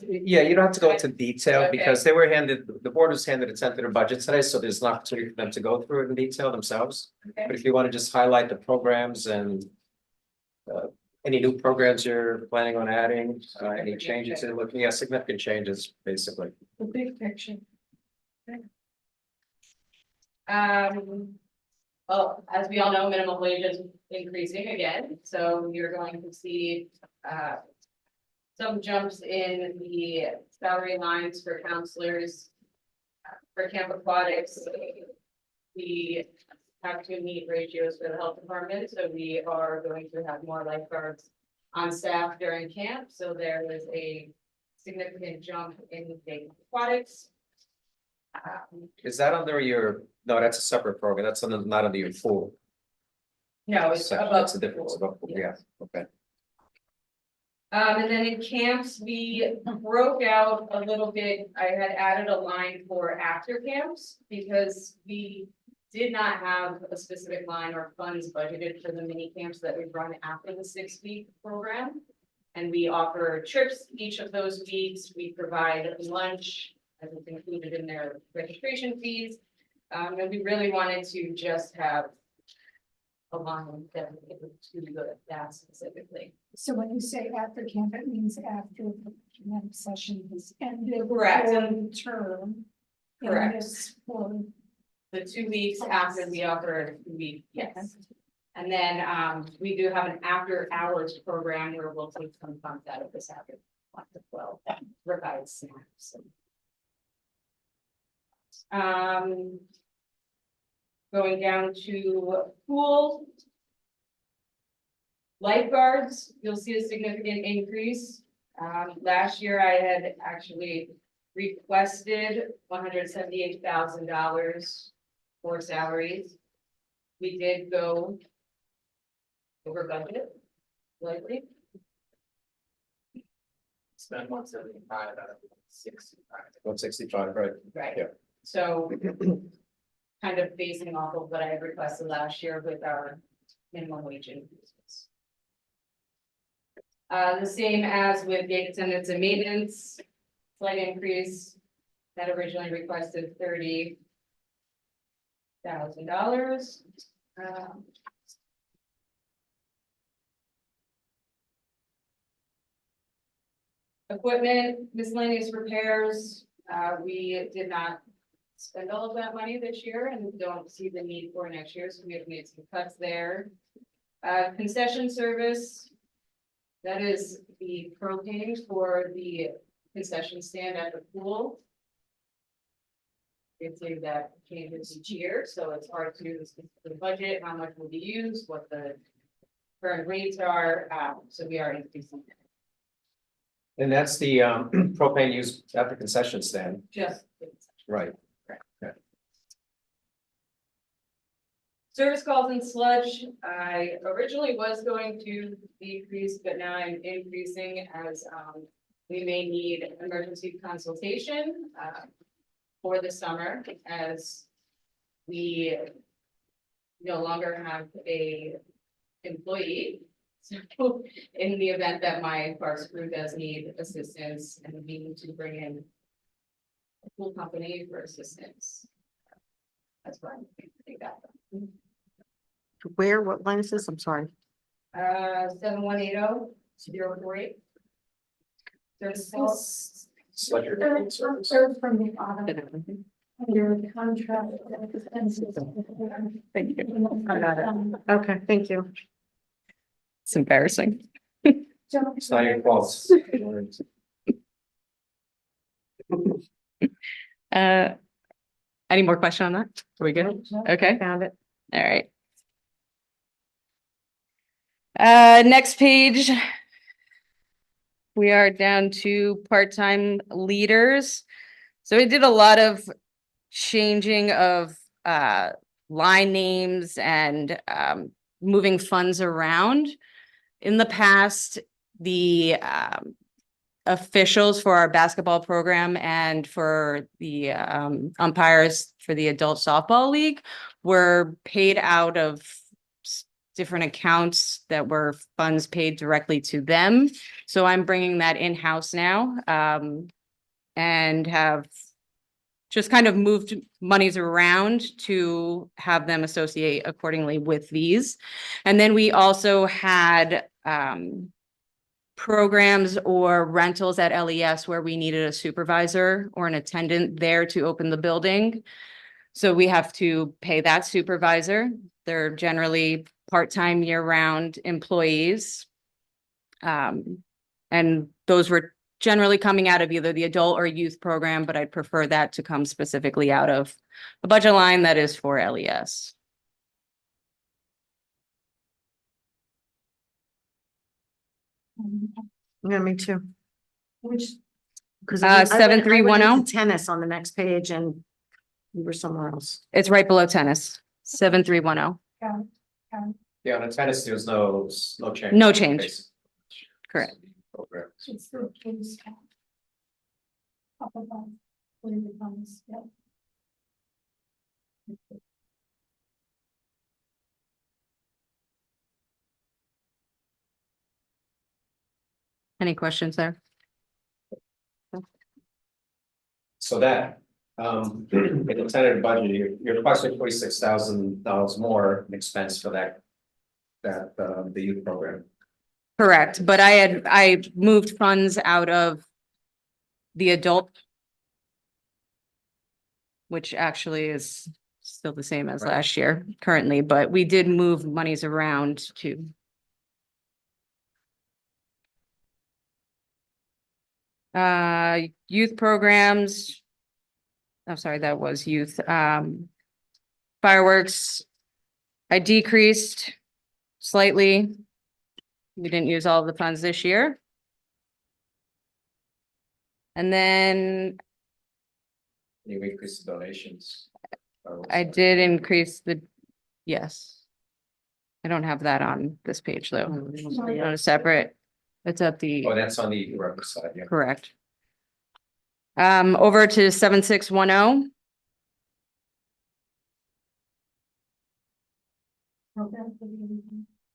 Yeah, you don't have to go into detail Okay. because the board was handed a tentative budget today, so there's an opportunity for them to go through it in detail themselves. Okay. But if you want to just highlight the programs and any new programs you're planning on adding, any changes you're looking at, significant changes, basically. The big picture. Well, as we all know, minimum wage is increasing again, so you're going to see, some jumps in the salary lines for counselors. For camp aquatics, we have to meet ratios for the health department, so we are going to have more lifeguards on staff during camp, so there was a significant jump in the aquatics. Is that under your, no, that's a separate program. That's not under your full. No, it's section. above. That's a difference. Yeah, okay. And then in camps, we broke out a little bit. I had added a line for after camps because we did not have a specific line or funds budgeted for the mini camps that we run after the 6-week program. And we offer trips each of those weeks. We provide lunch as it's included in their registration fees. And we really wanted to just have a line that to go at that specifically. So when you say after camp, it means after the camp session is ended. Correct. For the term. Correct. And this for The 2 weeks after we offer a week, yes. And then we do have an after hours program where we'll take some funds out of this after 1 to 12 that provide snacks. Going down to pool. Lifeguards, you'll see a significant increase. Last year I had actually requested $178,000 for salaries. We did go over budget slightly. Spend 175 out of 65. 165, right? Right. Yeah. So kind of basing off of what I had requested last year with our minimum wage increases. The same as with gate attendants and maintenance, slight increase that originally requested $30,000. Equipment, miscellaneous repairs, we did not spend all of that money this year and don't see the need for next year, so we have made some cuts there. Concession service, that is the propane for the concession stand at the pool. It's that changes each year, so it's hard to the budget, how much will be used, what the current rates are, so we are increasing it. And that's the propane used at the concession stand, Just. right? Service calls and sludge, I originally was going to decrease, but now I'm increasing as we may need emergency consultation. for the summer as we no longer have a employee. So in the event that my parks crew does need assistance and we need to bring in a pool company for assistance. That's why I think that. Where, what line is this? I'm sorry. 7180-048. There's Third from the bottom. Under the contract. Thank you. I got it. Okay, thank you. It's embarrassing. It's not your fault. Any more question on that? Are we good? Okay, Found it. all right. Next page. We are down to part-time leaders. So we did a lot of changing of line names and moving funds around. In the past, the officials for our basketball program and for the umpires for the adult softball league were paid out of different accounts that were funds paid directly to them. So I'm bringing that in-house now and have just kind of moved monies around to have them associate accordingly with these. And then we also had programs or rentals at LES where we needed a supervisor or an attendant there to open the building. So we have to pay that supervisor. They're generally part-time year-round employees. And those were generally coming out of either the adult or youth program, but I'd prefer that to come specifically out of a budget line that is for LES. Yeah, me too. Which, Because 7310. Tennis on the next page and we were somewhere else. It's right below tennis, 7310. Yeah, on the tennis, there's no change. No change. Basic. Correct. Program. it's the case. Up above, where the funds, yeah. Any questions there? So that, in the tentative budget, you're approximately $46,000 more in expense for that, the youth program. Correct, but I moved funds out of the adult, which actually is still the same as Right. last year currently, but we did move monies around to. Youth programs. I'm sorry, that was youth. Fireworks. I decreased slightly. We didn't use all of the funds this year. And then You increase the donations. I did increase the, yes. I don't have that on this page though. On a separate, it's at the. Oh, that's on the revenue side, yeah. Correct. Over to 7610.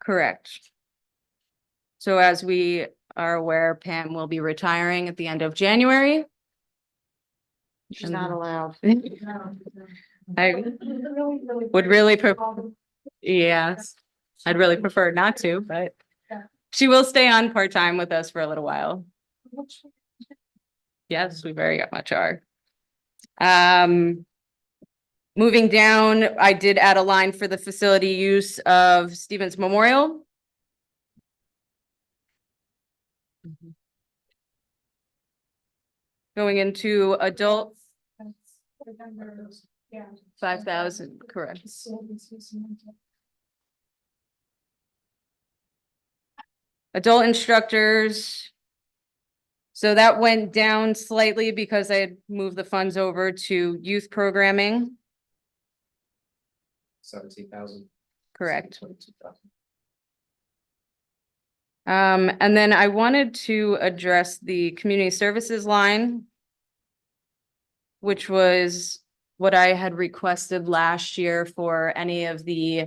Correct. So as we are aware, Pam will be retiring at the end of January. She's not allowed. I would really prefer, yes, I'd really prefer not to, but she will stay on part-time with us for a little while. Yes, we very much are. Moving down, I did add a line for the facility use of Stevens Memorial. Going into adult, 5,000, correct. Adult instructors. So that went down slightly because I had moved the funds over to youth programming. 17,000. Correct. 22,000. And then I wanted to address the community services line. which was what I had requested last year for any of the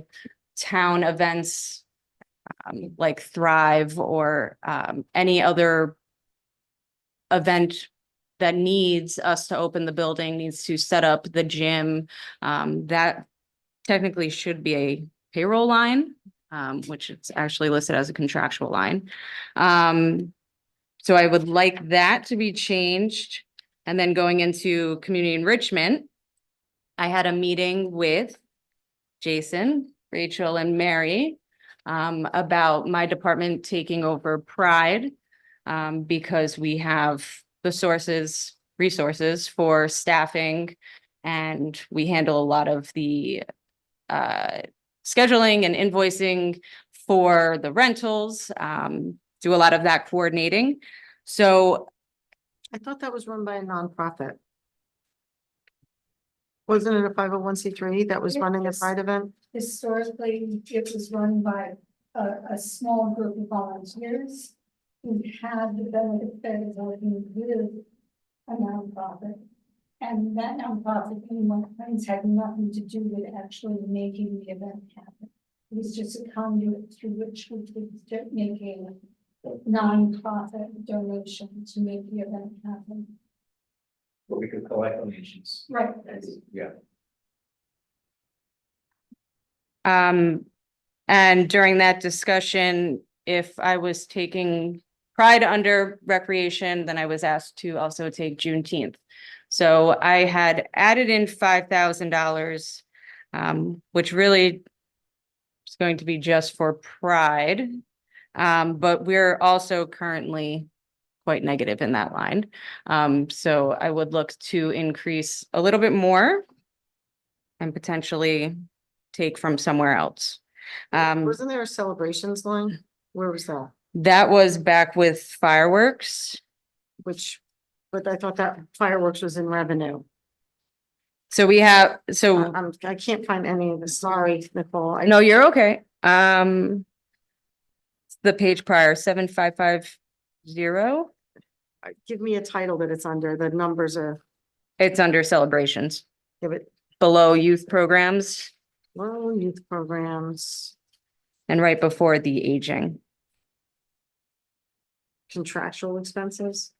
town events, like Thrive or any other event that needs us to open the building, needs to set up the gym. That technically should be a payroll line, which it's actually listed as a contractual line. So I would like that to be changed. And then going into community enrichment, I had a meeting with Jason, Rachel, and Mary about my department taking over Pride, because we have the resources for staffing, and we handle a lot of the scheduling and invoicing for the rentals, do a lot of that coordinating. So I thought that was run by a nonprofit. Wasn't it a 501c3 that was running the Yes. Pride event? Historically, it was run by a small group of volunteers who had the benefit of working with a nonprofit. And that nonprofit, anyone claims, had nothing to do with actually making the event happen. It was just a conduit through which we could start making nonprofit donations to make the event happen. But we could collect donations. Right. Yeah. And during that discussion, if I was taking Pride under recreation, then I was asked to also take Juneteenth. So I had added in $5,000, which really is going to be just for Pride. But we're also currently quite negative in that line. So I would look to increase a little bit more and potentially take from somewhere else. Wasn't there a celebrations line? Where was that? That was back with fireworks. But I thought that fireworks was in revenue. So we have, so, I can't find any of this. Sorry, Nicole. no, you're okay. The page prior, 7550. Give me a title that it's under. The numbers are, It's under celebrations, give it, below youth programs well, youth programs, and right before the aging. contractual expenses.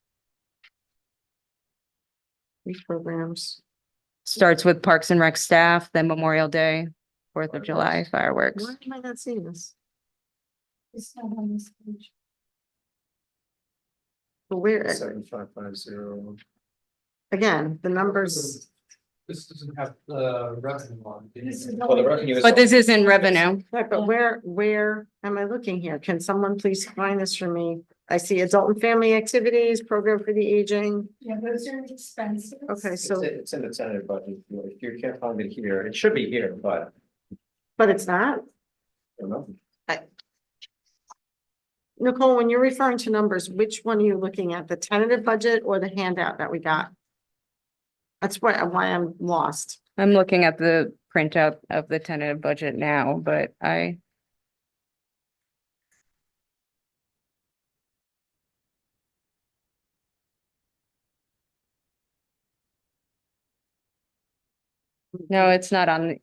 Youth programs. Starts with Parks and Rec staff, then Memorial Day, 4th of July fireworks. Why am I not seeing this? It's not on this page. But where, 7550. again, the numbers, This doesn't have the revenue on it. This is Well, the revenue is. But this isn't revenue. right, but where am I looking here? Can someone please find this for me? I see adult and family activities, program for the aging. Yeah, those are expenses. Okay, so, It's in the tentative budget. If you can't find it here, it should be here, but but it's not. I don't know. Nicole, when you're referring to numbers, which one are you looking at? The tentative budget or the handout that we got? That's why I'm lost. I'm looking at the printout of the tentative budget now, but no, it's not in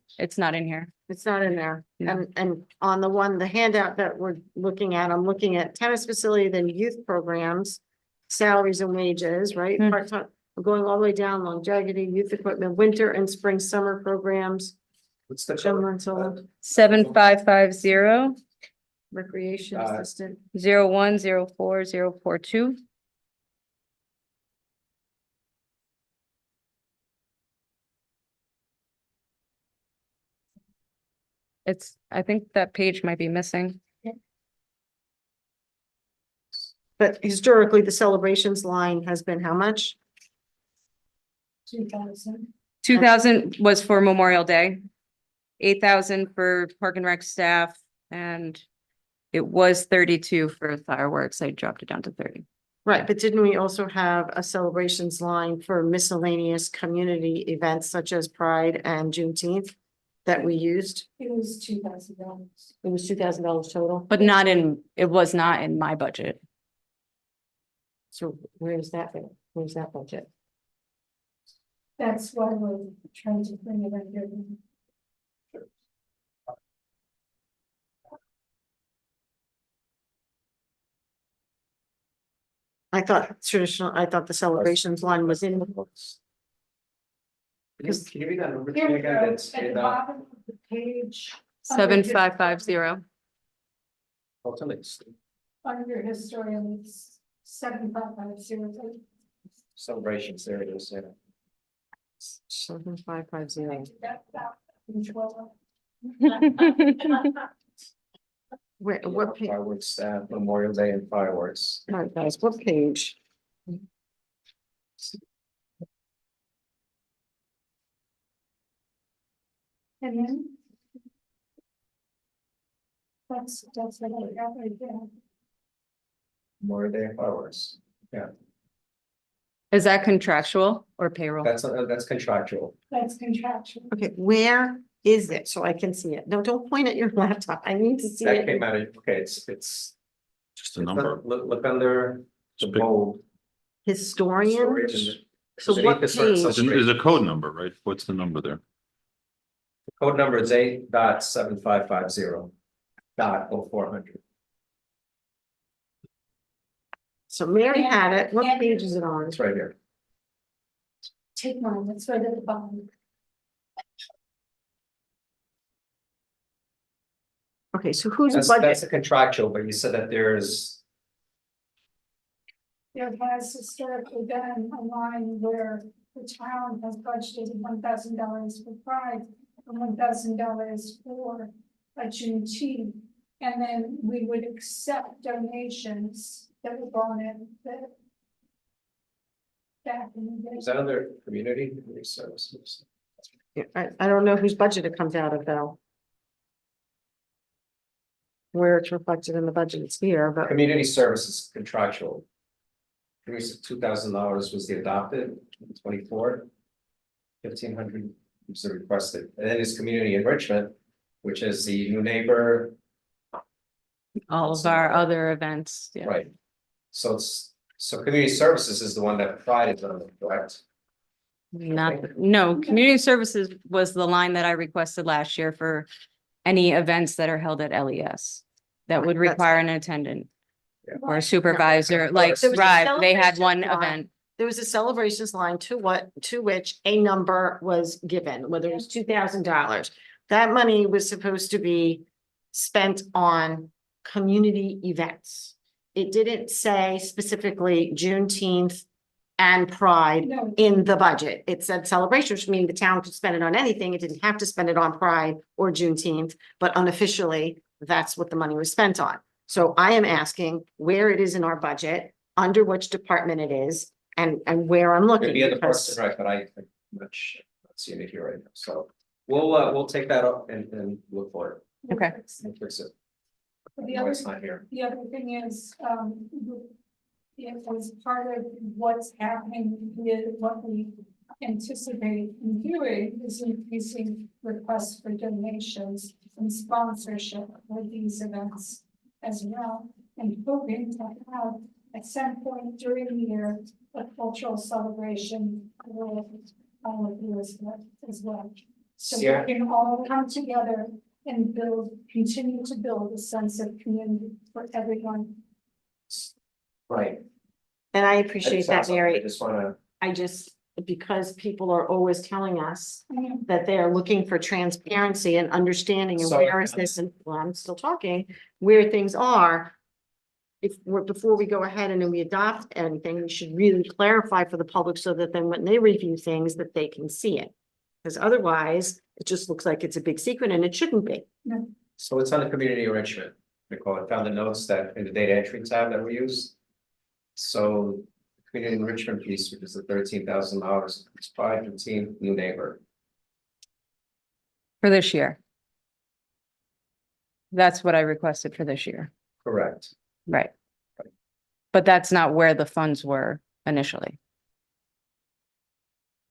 here. It's not in there. No. And on the one, the handout that we're looking at, I'm looking at tennis facility, then youth programs, salaries and wages, right? Hmm. Part-time, we're going all the way down, longevity, youth equipment, winter and spring, summer programs, What's the gym code? rental, 7550 recreation Uh, assistant. 0104042. I think that page might be missing. But historically, the celebrations line has been how much? 2,000. 2,000 was for Memorial Day. 8,000 for Park and Rec staff, and it was 32 for fireworks. I dropped it down to 30. Right, but didn't we also have a celebrations line for miscellaneous community events such as Pride and Juneteenth that we used? It was $2,000. It was $2,000 total. But it was not in my budget. So where's that? Where's that budget? That's why we're trying to bring it under. I thought the celebrations line was in. Can you read that number to me Here, again? It's at the in, bottom of the page. 7550. Under historian, it's 7550. Celebrations, there it is, yeah. 7550. Control. Where, what page? Fireworks staff, Memorial Day and fireworks. All right, guys, what page? And then. That's what I got right there. Memorial Day and fireworks. Is that contractual or payroll? That's contractual. That's contractual. Okay, where is it? So I can see it. No, don't point at your laptop. I need to see That it. came out of, okay, it's. Just a number. Look under the It's big. bold. Historian. storage. So Beneath what the certain page? There's a code number, right? What's the number there? The code number is 8.7550.0400. So Mary had it. What page is it on? It's right here. Take mine, that's right at the bottom. Okay, so whose That's budget? a contractual, but you said that there's, There has historically been a line where the town has budgeted $1,000 for Pride and $1,000 for a Juneteenth. And then we would accept donations that were brought in that. Back in the day. is that under community services? I don't know whose budget it comes out of though. Where it's reflected in the budget, it's here, but Community services contractual. $2,000 was the adopted, 24. 1,500 was the requested, and then it's community enrichment, which is the new neighbor, All of our other events. Yeah. right? So community services is the one that Pride is on, correct? No, community services was the line that I requested last year for any events that are held at LES. That would That's- require an attendant or a Right. supervisor, like There was a Thrive, they had celebration one line. event. there was a celebrations line to which a number was given, whether it was $2,000. That money was supposed to be spent on community events. It didn't say specifically Juneteenth and Pride No, in the budget. It said celebrations, meaning the town could spend it on anything. It didn't have to spend it on Pride or Juneteenth, but unofficially, that's what the money was spent on. So I am asking where it is in our budget, under which department it is, and where I'm looking. Maybe in the because- person, right, but I'm not seeing it here right now, so we'll take that up and look for it. Okay. We'll fix it. The No, other, it's not here. the other thing is, it was part of what's happening with what we anticipate in doing is increasing requests for donations and sponsorship for these events as well. And hoping to have at some point during the year, a cultural celebration with all of you as well. So we Yeah. can all come together and continue to build a sense of community for everyone. Right. And I appreciate that, Sounds like Mary. I just wanna, Because people are always telling us that they're looking for transparency and understanding and So- where is this, and well, I'm still talking, where things are. Before we go ahead and then we adopt anything, we should really clarify for the public so that then when they review things, that they can see it. Because otherwise, it just looks like it's a big secret and it shouldn't be. so it's on the community enrichment, we call it, found the notes that in the data entry tab that we use. So community enrichment piece, which is the $13,000, it's Pride, Juneteenth, new neighbor. For this year. That's what I requested for this year, Correct. right? But that's not where the funds were initially.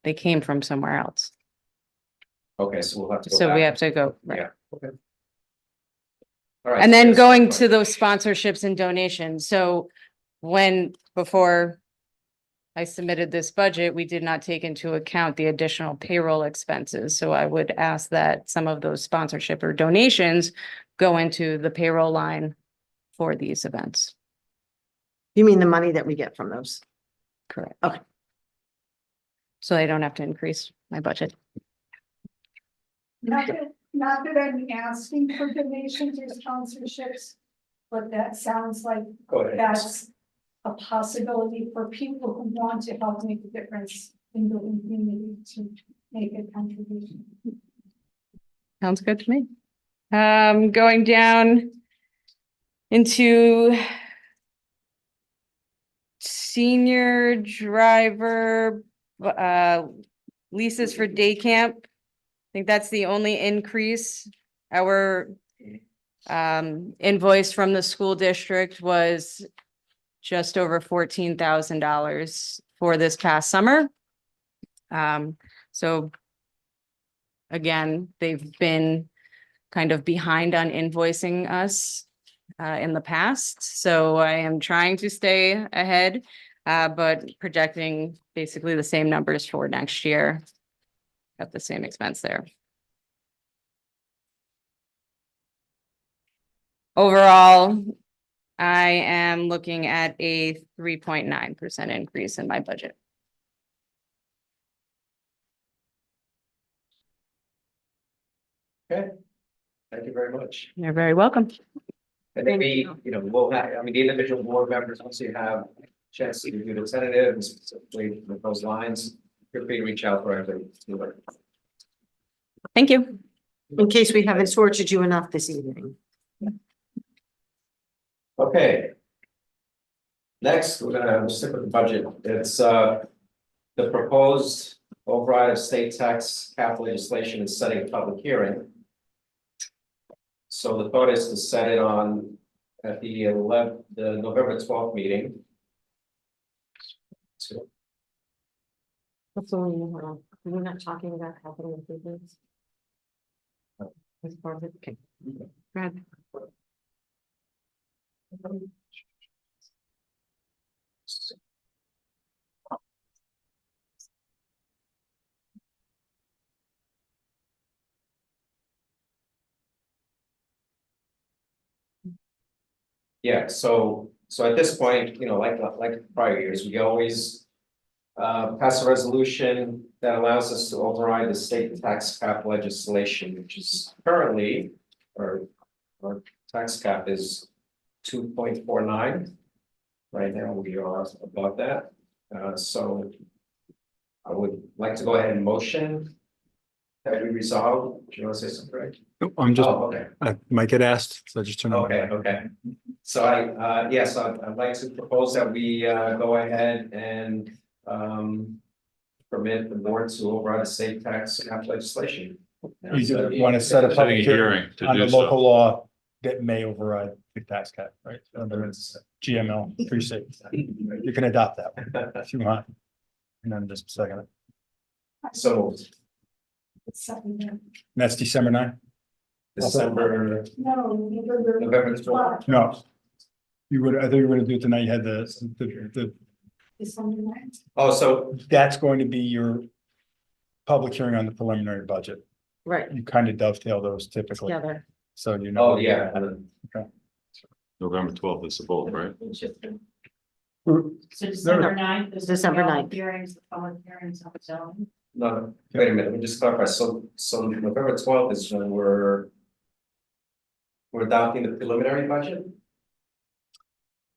They came from somewhere else, Okay, so we'll have to go so we back. have to go, right? Yeah, okay. All right. And so then this- going to those sponsorships and donations, so before I submitted this budget, we did not take into account the additional payroll expenses. So I would ask that some of those sponsorship or donations go into the payroll line for these events. You mean the money that we get from those? Correct. Okay. So I don't have to increase my budget. Not that I'm asking for donations or sponsorships, but that sounds like Go ahead. that's a possibility for people who want to help make a difference in the community to make a contribution. Sounds good to me. Going down into senior driver, leases for day camp. I think that's the only increase. Our invoice from the school district was just over $14,000 for this past summer. So again, they've been kind of behind on invoicing us in the past. So I am trying to stay ahead, but projecting basically the same numbers for next year. Got the same expense there. Overall, I am looking at a 3.9% increase in my budget. Okay, thank you very much. You're very welcome. And maybe, we'll have, the individual board members, once you have a chance to review the tentative and specifically with those lines, feel free to reach out for everything. Thank you. In case we haven't tortured you enough this evening. Okay. Next, we're gonna stick with the budget. It's the proposed override of state tax cap legislation is setting a public hearing. So the thought is to set it on at the November 12th meeting. So, What's the one we're not talking about capital improvements? As part of it, okay. Brad. yeah, so at this point, like prior years, we always pass a resolution that allows us to override the state tax cap legislation, which is currently, our tax cap is 2.49. Right now, we are above that. So I would like to go ahead and motion that we resolve. Do you want to say something, Greg? Nope, I'm just, Oh, okay. I might get asked, so I just turn on. Okay. So yes, I'd like to propose that we go ahead and permit the board to override the state tax cap legislation. You want to set a public hearing to on do the so. local law that may override the tax cap, right? Under its GML 36. You can adopt that one if you want. And then just a second. So It's something that- And that's December 9th? December, No, November 12th. No. You would, I thought you were gonna do it tonight. You had the, December 9th. Oh, so that's going to be your public hearing on the preliminary budget. Right, You kind of dovetail those typically, together. so you know. oh, yeah. November 12th is the vote, right? So December 9th. is December the 9th. Hearings, the public hearings on its own. No, wait a minute, let me just clarify. So November 12th is when we're adopting the preliminary budget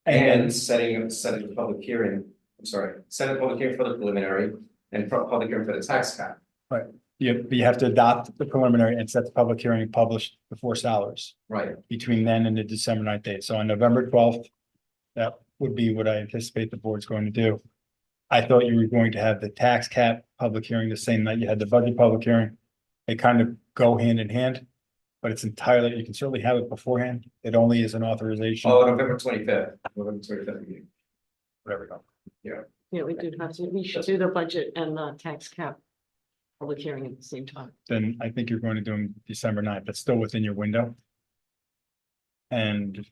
and setting the public hearing. I'm sorry, setting the public hearing for the preliminary and public hearing for the tax cap. You have to adopt the preliminary and set the public hearing and publish before salaries Right. between then and the December 9th date. So on November 12th, that would be what I anticipate the board's going to do. I thought you were going to have the tax cap public hearing the same night you had the budget public hearing. They kind of go hand in hand, but it's entirely, you can certainly have it beforehand. It only is an authorization. Oh, November 25th, meeting. Whatever. Yeah, we should do the budget and the tax cap public hearing at the same time. Then I think you're going to do them December 9th. That's still within your window. And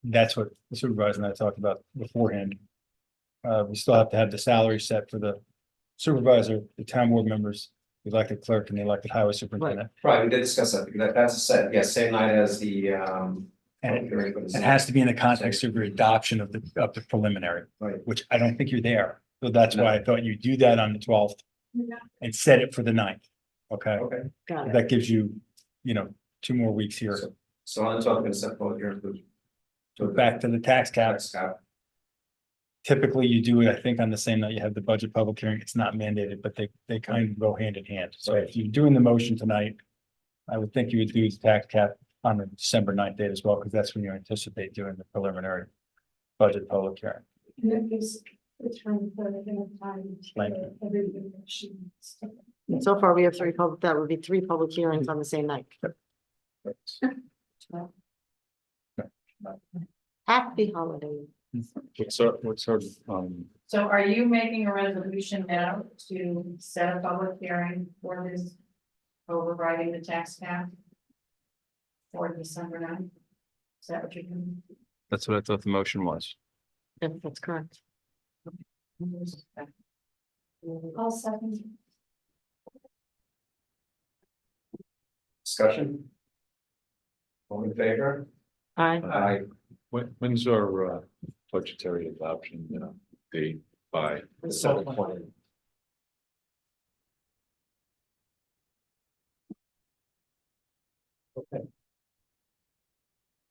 that's what the supervisor and I talked about beforehand. We still have to have the salary set for the supervisor, the town board members, the elected clerk and the elected highway superintendent. Right, we did discuss that, because that's a set, yes, same night as the, And it has to be in the context of your adoption of the preliminary, Right. which I don't think you're there. So that's why I thought you'd do that on the 12th and set it for the 9th. Okay, Okay, Got it. that gives you, 2 more weeks here. so on the 12th, going to set public hearing for. Back to the tax caps. Tax cap. Typically, you do it, I think, on the same night you have the budget public hearing. It's not mandated, but they kind of go hand in hand. So if you're doing the motion tonight, I would think you would do the tax cap on the December 9th date as well, because that's when you anticipate doing the preliminary budget public hearing. And that gives the time for enough time Thank to everything that she needs. So far, we have that would be 3 public hearings on the same night. Happy holiday. What's our, So are you making a resolution now to set a public hearing for this overriding the tax cap? For December 9th? Is that what you're doing? that's what I thought the motion was. If that's correct. I'll second. Discussion? All in favor? Aye. When's our budgetary adoption date by? 7:20. Okay.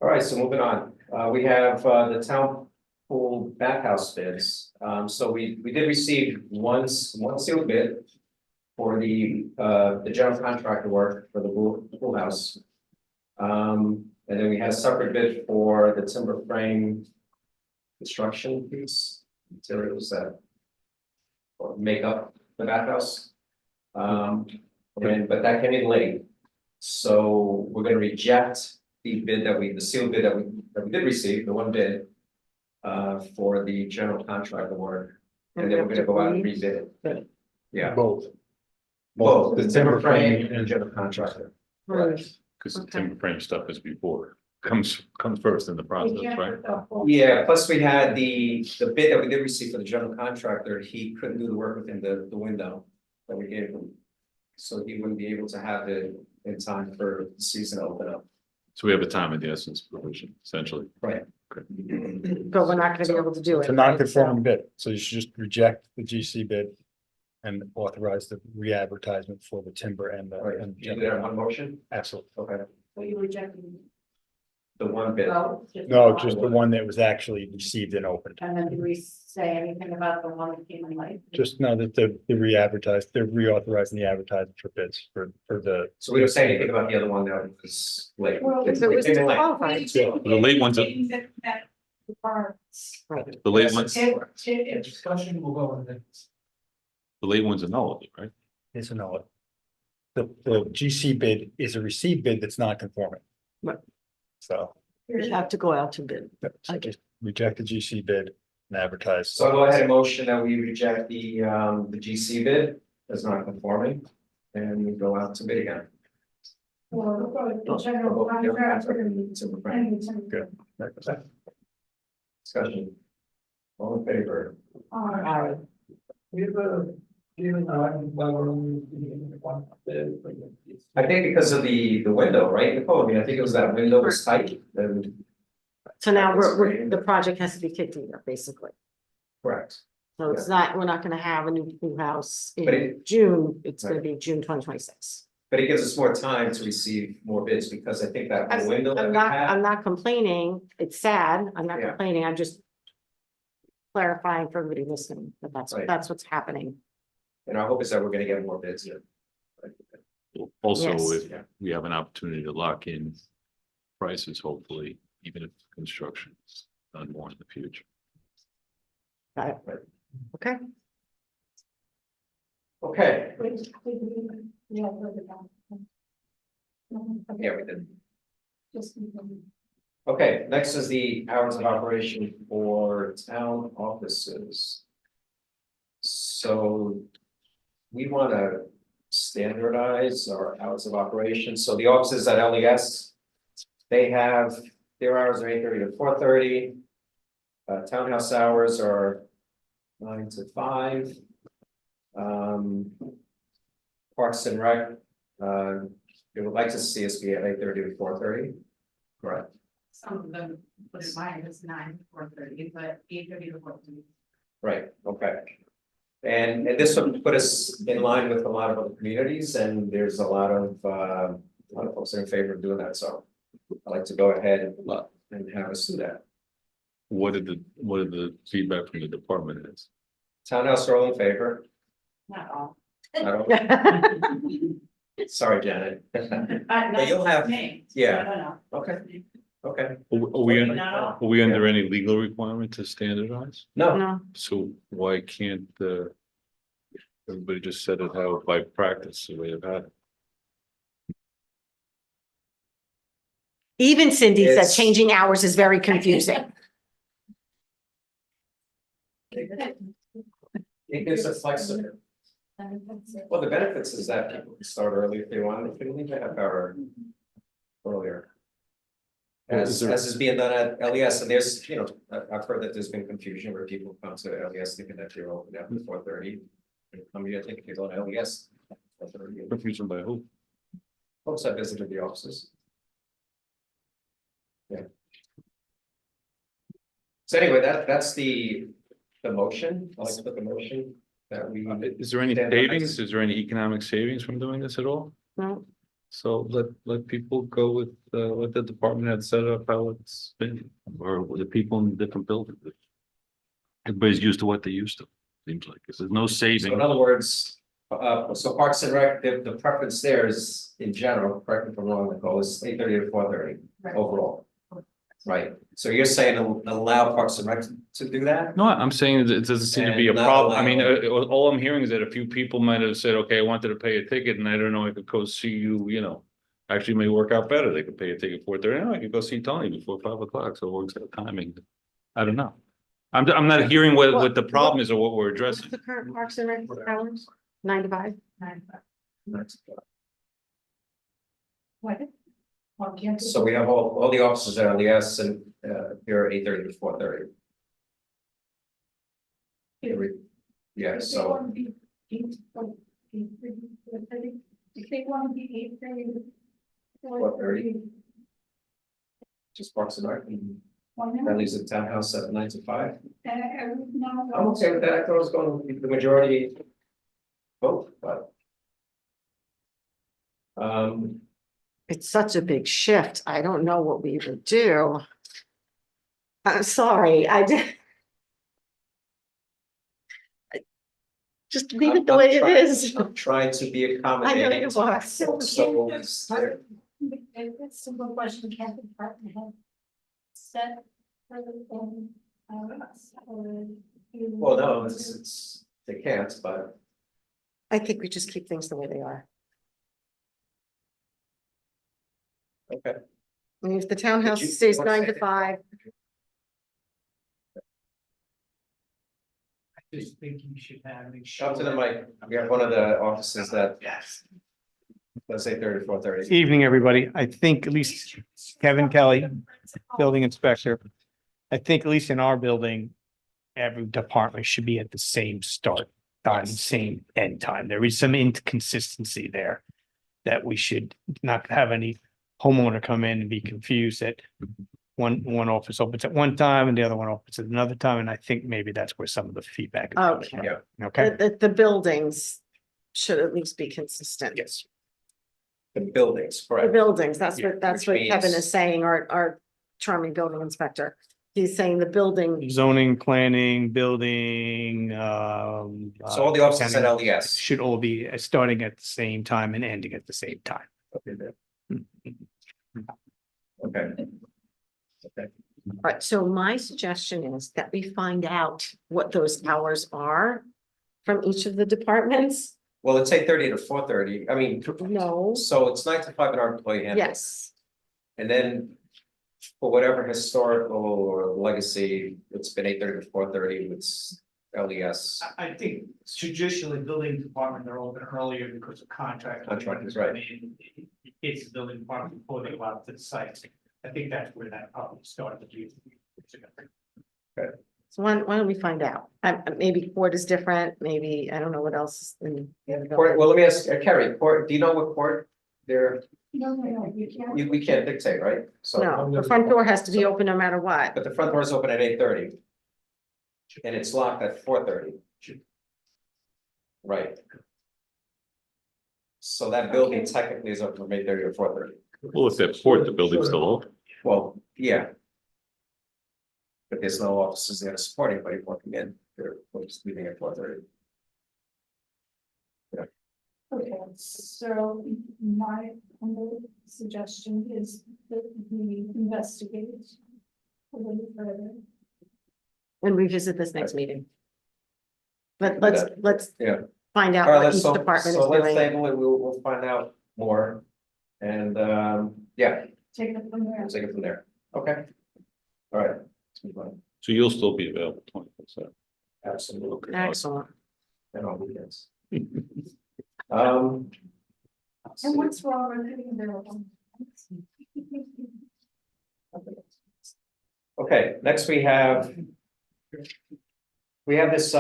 All right, so moving on, we have the town pool bathhouse bids. So we did receive one sealed bid for the general contractor work for the pool house. And then we had a separate bid for the timber frame construction piece, materials that make up the bathhouse. But that came in late. So we're gonna reject the sealed bid that we did receive, the one bid for the general contractor work. And then we're gonna go out and rebid it. Yeah, Both. both, the The timber timber frame frame and and- general contractor. Right. Because the Okay. timber frame stuff is before, comes first in the process, right? Yeah, plus we had the bid that we did receive for the general contractor, he couldn't do the work within the window that we gave him. So he wouldn't be able to have it in time for the season to open up. So we have a time of the essence provision, essentially. Right. But we're not gonna be able to do it. It's a non-conforming bid, so you should just reject the GC bid and authorize the re-advertisement for the timber and the. Right, and you did that on motion? Absolutely. Okay, So you rejecting? the one bid. No, just the one that was actually received and opened. And then do we say anything about the one that came in late? Just know that they're re-advertised, they're reauthorizing the advertisement for bids for the. So we don't say anything about the other one that was late. Well, If it was Came in late. disqualified. The late ones, That requires. Right. the late ones, Discussion will go on the next. the late ones are nullity, right? Yes or no? The GC bid is a received bid that's not conforming. Right. So, You have to go out to bid. so just reject the GC bid and advertise. So I'll go ahead and motion that we reject the GC bid as not conforming. And we go out to bid again. Or the general contractor and. Timber frame. Good. Discussion. All in favor? We have a, given, why we're only doing the one bid. I think because of the window, right, Nicole? I mean, I think it was that window was tight and. So now the project has to be kicked in, basically. Correct. So it's not, we're not gonna have a new pool house But in June, it's gonna be June 2026. But it gives us more time to receive more bids because I think that I'm window that we not, had. I'm not complaining, it's sad, I'm not Yeah. complaining, I'm just clarifying for everybody listening, that Right. that's what's happening. And our hope is that we're gonna get more bids here. Also, Yes. if we have an opportunity to lock in prices, hopefully, even if construction is done more in the future. Got it. Okay, Okay, Yeah. yeah, we did. Just. Okay, next is the hours of operation for town offices. So we want to standardize our hours of operation. So the offices at LES, they have their hours are 8:30 to 4:30. Townhouse hours are 9 to 5. Parks and Rec, they would like to see us be at 8:30 to 4:30. Correct. Some of them put in mind as 9 to 4:30, but 8:30 to 4:30. Right, okay. And this would put us in line with a lot of other communities, and there's a lot of folks are in favor of doing that, so I'd like to go ahead and have us do that. What did the feedback from the department is? Townhouse are all in favor. Not all. I don't, sorry, Janet. But you'll have, yeah, No. okay, okay. Are we under any legal requirement to standardize? No, No, So why can't everybody just set it how by practice the way they've had it? Even Cindy said It's- changing hours is very confusing. it gives us flexibility. Well, the benefits is that people can start early if they want, if they leave a half hour earlier. Well, As is there- is being done at LES, and there's, you know, I've heard that there's been confusion where people come to LES thinking that they're open after 4:30. I mean, I think if you go to LES. 4:30, Confusion by who? folks that visited the offices. Yeah. So anyway, that's the motion, I'd like to put the motion that we. Is there any Standardize. savings? Is there any economic savings from doing this at all? No. So let people go with what the department had set up, how it's been, or with the people in different buildings. Everybody's used to what they used to, seems like, if there's no So in saving. other words, so Parks and Rec, the preference there is, in general, correct me if I'm wrong, Nicole, is 8:30 to 4:30 overall. Right, so you're saying allow Parks and Rec to do that? No, I'm saying that it doesn't seem to be a And not problem. I mean, allow- all I'm hearing is that a few people might have said, okay, I wanted to pay a ticket and I don't know, I could go see you, you know. Actually may work out better. They could pay a ticket 4:30. No, I could go see Tony before 5 o'clock. So it works out timing. I don't know. I'm not hearing what the problem is or what we're What's addressing. the current Parks and Rec hours? 9 to 5? What? Well, can't. So we have all the offices at LES and here 8:30 to 4:30. Yeah, so If they want to be 8:30. 4:30. Just Parks and Rec, and that leaves the townhouse at 9 to 5. I'm okay with that, I thought it was going to be the majority vote, but. It's such a big shift. I don't know what we would do. I'm sorry, I did. Just leave it the I'm way it trying- is. I'm trying to be I know accommodating. you are. So It's a simple question, can the department have set for the, well, no, it's, they can't, but I think we just keep things the way they are. okay. I mean, if the townhouse Did you- stays wanna 9 say to that? 5, I just think you should have. Up to the mic, we have one of the offices that, Yes. let's say 30 to 4:30. Evening, everybody. I think at least Kevin Kelly, building inspector. I think at least in our building, every department should be at the same start time, same end time. There is some inconsistency there. That we should not have any homeowner come in and be confused that one office opens at one time and the other one opens at another time. And I think maybe that's where some of the feedback. is coming Okay. from. Yeah. Okay, the buildings should at least be consistent. Yes. The buildings, The correct. buildings, that's Yeah, what which Kevin means- is saying, our charming building inspector. He's saying the building, zoning, planning, building, So all the offices at LES. should all be starting at the same time and ending at the same time. Okay. Okay, right, so my suggestion is that we find out what those hours are from each of the departments. well, it's 8:30 to 4:30, I mean, No, so it's 9 to 5 in our employee handbook. yes, And then for whatever historical or legacy, it's been 8:30 to 4:30 with LES. I think traditionally, building department are open earlier because of contract. Contract is right. It's the building department before they go out to the sites. I think that's where that probably started. So why don't we find out? Maybe court is different, maybe, I don't know what else. Court, well, let me ask, Carrie, court, do you know what court they're, No, you can't. we can't dictate, right? So, No, the front door has to be open no matter what. but the front door is open at 8:30. And it's locked at 4:30. Right. So that building technically is open from 8:30 to 4:30. Well, if that port, the building's still open. Well, yeah. But there's no offices there to support anybody working in, they're just leaving at 4:30. Okay, so my humble suggestion is that we investigate a little further. And revisit this next meeting. Yeah. Let's Yeah. find out All right, what let's, each so, department is so let's doing. table it, we'll find out more. And, yeah, Take it from there. we'll take it from there, okay? All right. Let's move on. So you'll still be available 24/7. Absolutely. Excellent. And on weekends. And what's wrong with hitting there? Okay, next we have this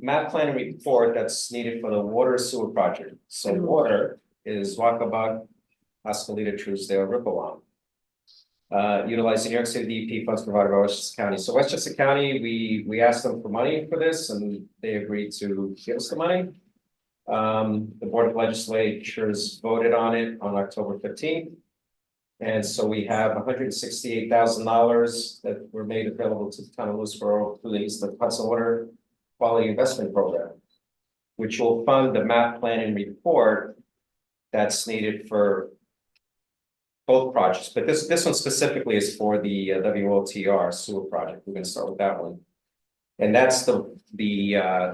map plan report that's needed for the water sewer project. So water is Wakabug, Oskalita, Truesdale, Rippewam. Utilizing New York City DEP funds provided by Westchester County. So Westchester County, we asked them for money for this and they agreed to give us the money. The Board of Legislatures voted on it on October 15th. And so we have $168,000 that were made available to the town of Lewisboro through the Eastern Hudson Water Quality Investment Program, which will fund the map plan and report that's needed for both projects. But this one specifically is for the WOTR sewer project. We're going to start with that one. And that's the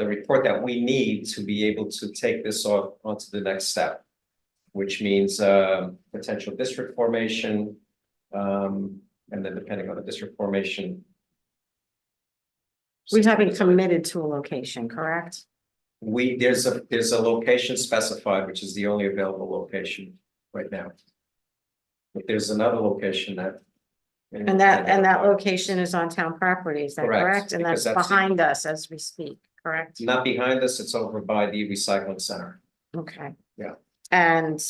report that we need to be able to take this onto the next step, which means potential district formation, and then depending on the district formation. We haven't committed to a location, correct? There's a location specified, which is the only available location right now. But there's another location that. And that location is on town property, is that Correct, correct? And because that's that's- behind us as we speak, correct? Not behind us, it's over by the recycling center. Okay. Yeah. And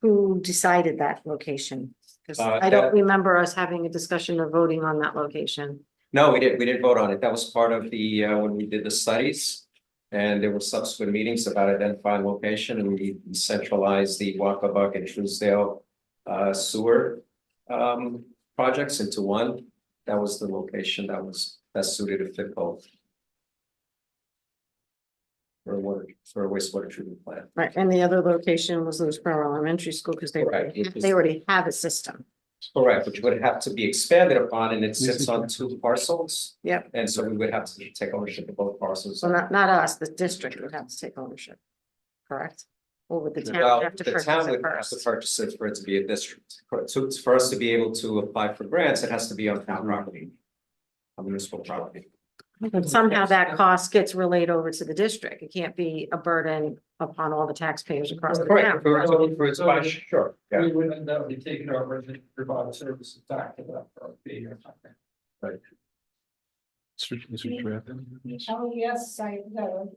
who decided that location? Because I that- don't remember us having a discussion or voting on that location. No, we didn't vote on it. That was part of the, when we did the studies. And there were subsequent meetings about identifying location and we centralized the Wakabug and Truesdale sewer projects into one. That was the location that was best suited to fit both. For a wastewater treatment plant. Right, and the other location was Lewisboro Elementary School because Correct, which is- they already have a system. Correct, which would have to be expanded upon and it sits on 2 parcels. Yep. And so we would have to take ownership of both parcels. So not us, the district would have to take ownership. Correct? Or would the town Well, have to the purchase town it would have to first? purchase it for it to be a district. So for us to be able to apply for grants, it has to be on town property. On municipal property. But somehow that cost gets relayed over to the district. It can't be a burden upon all the taxpayers across the Correct, town. for its by, sure, yeah. We wouldn't end up taking over and provide services back to that fee or something. Oh, yes, site, though,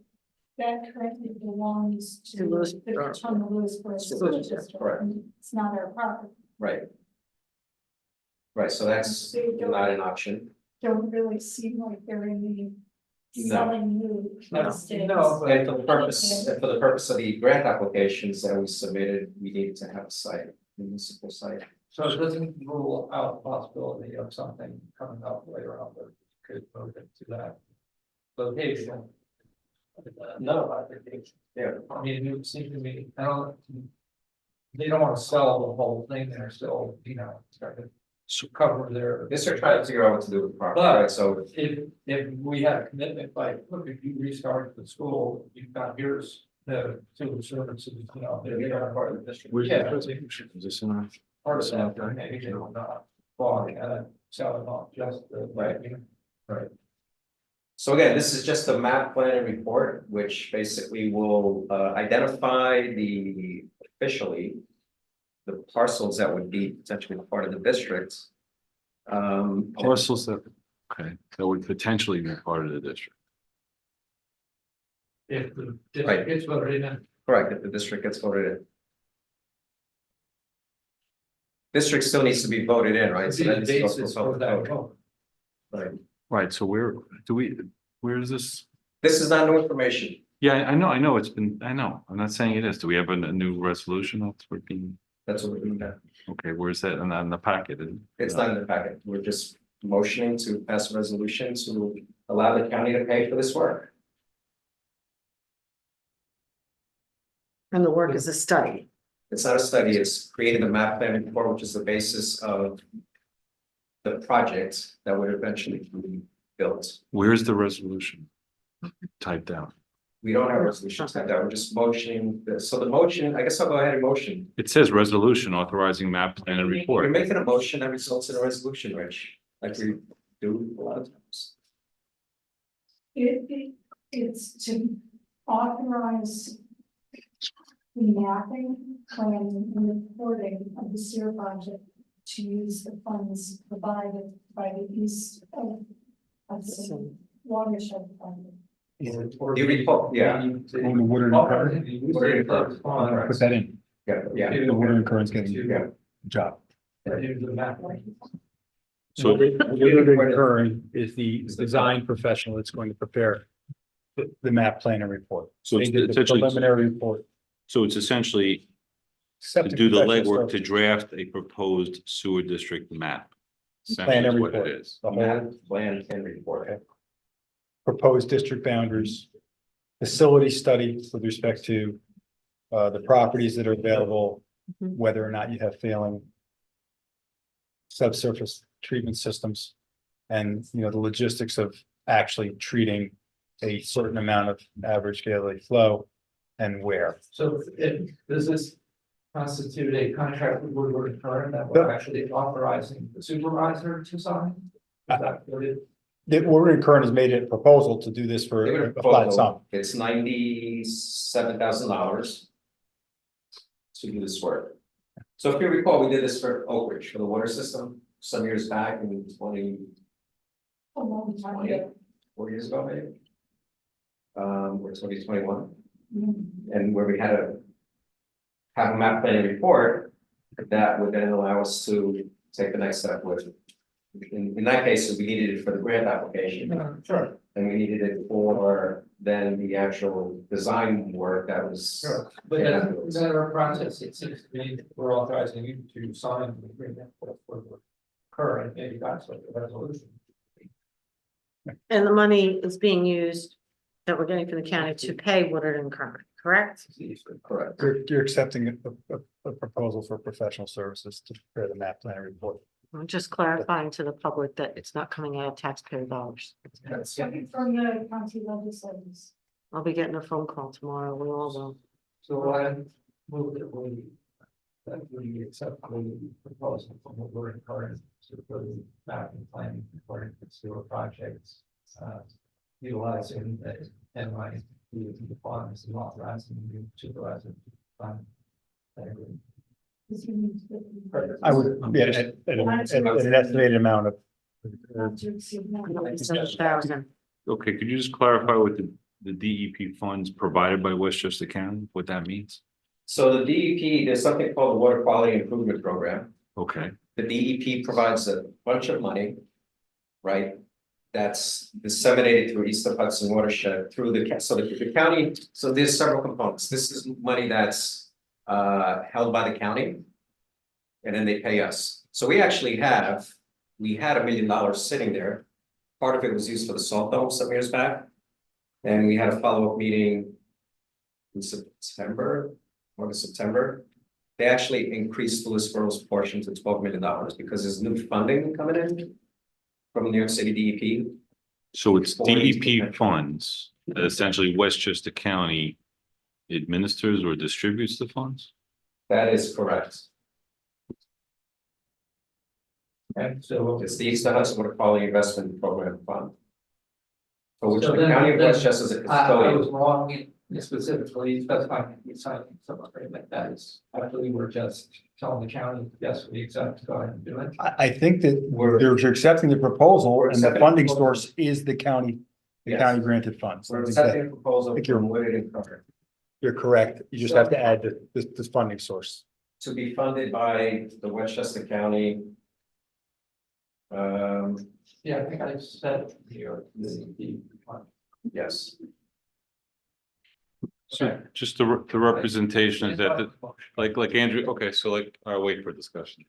that currently belongs to To the Lewisboro. town of Lewisboro School District. Correct. and It's not our property. Right. Right, so that's So you don't- not an option. Don't really seem like they're in the No. selling mood. No, these days. no, And for the purpose of the grant applications that we submitted, we needed to have a site, municipal site. So it doesn't rule out the possibility of something coming up later on that could move into that location. No, I think, Yeah. I mean, it would seem to me, they don't want to sell the whole thing, they're still, trying to cover their. This are trying to figure out what to do with the property, But- right, so. If we had a commitment, like, look, if you restart the school, you've got here's the civil services, they're part of the district. Yeah. Is this in our? part of that, then maybe they will not buy sell it off just the. Right. So again, this is just a map plan and report, which basically will identify officially the parcels that would be potentially part of the district. Parcels that Okay, that would potentially be part of the district. If the Right. district gets voted in. Correct, if the district gets voted in. District still needs to be voted in, right? So that needs to go Basis for for that public vote. vote. Right. Right, so where is this? This is not new information. Yeah, I know, I know, I'm not saying it is. Do we have a new resolution that's working? That's what we're doing now. Okay, where's that? And on the packet? It's not in the packet. We're just motioning to pass a resolution to allow the county to pay for this work. And the work is a study. It's not a study, it's creating the map plan report, which is the basis of the project that would eventually be built. Where's the resolution? Typed out. We don't have resolutions like that. We're just motioning. So the motion, I guess I'll go ahead and motion. It says resolution authorizing map plan and We're report. making a motion that results in a resolution, Rich, like we do a lot of times. It's to authorize the mapping, planning, and reporting of the sewer project to use the funds provided by the east of the watershed fund. You recall, yeah. On the water and current, put that in. Yeah. The water and current's getting Yeah. a job. So Water and current is the design professional that's going to prepare the map plan and report. So They it's did the essentially- preliminary report. So it's essentially to Septic do the professional legwork to services. draft a proposed sewer district map. Plan and Essentially is what report. it is. The whole Map, plan, and report. proposed district boundaries, facility study with respect to the properties that are available, Mhm. whether or not you have failing subsurface treatment systems, and, you know, the logistics of actually treating a certain amount of average daily flow and where. So does this constitute a contract with Woodward and Curran that we're actually authorizing the supervisor to sign? Is that what it? The Water and Current has made a proposal to do this for a flat sum. It's $97,000 to do this work. So if you recall, we did this for Oak Ridge for the water system some years back in 4 years ago, maybe. Or 2021, and where we had a have a map plan and report that would then allow us to take the next step with. In that case, we needed it for the grant application. Sure. And we needed it for then the actual design work that was. Sure, but then, is that our process? It seems to me that we're authorizing you to sign the agreement for Curran, maybe that's like the resolution. And the money is being used that we're getting from the county to pay Woodard and Curran, correct? Correct. You're accepting a proposal for professional services to prepare the map plan and report. I'm just clarifying to the public that it's not coming out of taxpayer dollars. Coming from the county legislators. I'll be getting a phone call tomorrow. We all will. So I move that we accept the proposal from Woodward and Curran to the map and planning according to sewer projects. Utilizing the NY the funds and authorizing you to supervise it. Fund. I agree. I would, yeah, at an estimated amount of. $7,000. Okay, could you just clarify what the DEP funds provided by Westchester County, what that means? So the DEP, there's something called the Water Quality Improvement Program. Okay, The DEP provides a bunch of money, right? That's disseminated through East of Hudson watershed through the county. So there's several components. This is money that's held by the county. And then they pay us. So we had $1 million sitting there. Part of it was used for the salt dome some years back. And we had a follow-up meeting in August, September. They actually increased Lewisboro's portion to $12 million because there's new funding coming in from New York City DEP. so it's DEP funds that essentially Westchester County administers or distributes the funds? That is correct. And so. It's the East of Hudson Water Quality Investment Program Fund. For which So the then- county of then Westchester is a I was custodian. wrong specifically specifying something like that is, actually, we're just telling the county, yes, we accept, go ahead and do it. I think that you're accepting the proposal and the accepting funding the proposal. source is the county Yes. granted funds. We're That's accepting exact- a proposal think you're- from Whittier Cover You're correct. You just have to add this funding source. to be funded by the Westchester County. Yeah, I think I said here, Yes. So just the representation is that, like Andrew, okay, so like, I'll wait for discussion.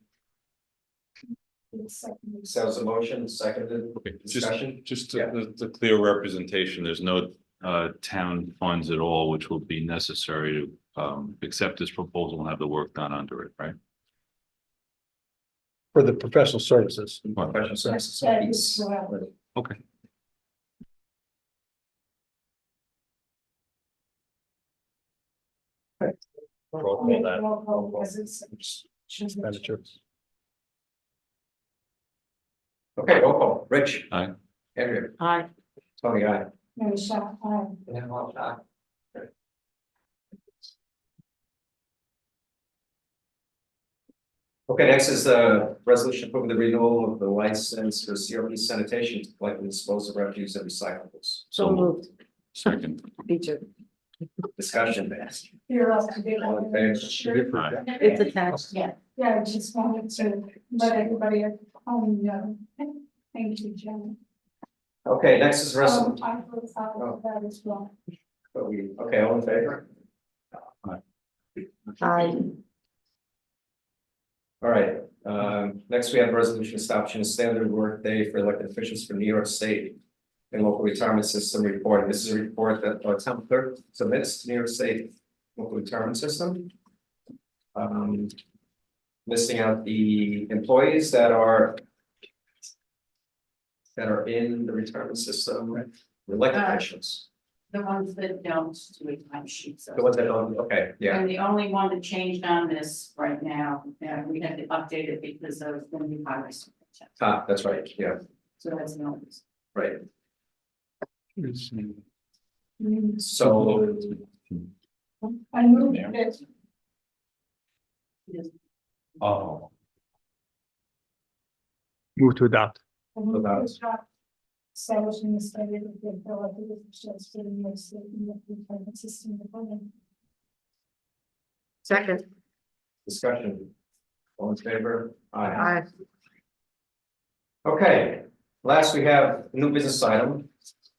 So it's a motion, seconded, Okay, discussion. just Yeah. the clear representation, there's no town funds at all, which will be necessary to accept this proposal and have the work done under it, right? For the professional services. Professional services. That is correct. Okay. Roll call that. Roll call, because it's- Expenditures. Okay, roll call. Rich. Aye. Andrew. Aye. Tony, aye. Mary Shaw, aye. and then I'll talk. Okay, next is the resolution approving the renewal of the license for CRP sanitation to collect and dispose of refuse and recyclables. So moved. Second. Feature. Discussion. You're up to date. All in favor? Aye. It's attached. Yeah, I just wanted to let everybody at home know. Thank you, Jen. Okay, next is resolution. I wrote out that as well. Okay, all in favor? Aye. All right, next we have resolution establishing a standard work day for elected officials for New York State and local retirement system report. This is a report that our town clerk submits to New York State local retirement system. Listing out the employees that are in the retirement system, elected officials. The ones that don't do a time sheet. The ones that don't, okay, yeah, And the only one that changed on this right now, we had to update it because of the new highway superintendent. that's right, yeah, So that's the only reason. right. So, I moved it. oh, Move to adopt. About- Establishing the standard of the elected officials for the New York State retirement system. Second. discussion. All in favor? Aye. Aye. Okay, last we have a new business item,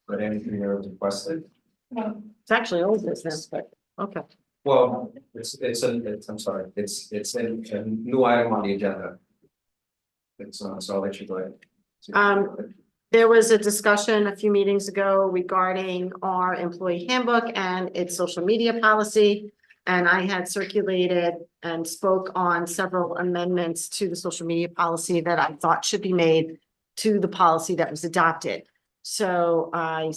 but anything there was requested. It's actually old business, but okay. Well, I'm sorry, it's a new item on the agenda. So I'll let you go ahead. There was a discussion a few meetings ago regarding our employee handbook and its social media policy. And I had circulated and spoke on several amendments to the social media policy that I thought should be made to the policy that was adopted. So I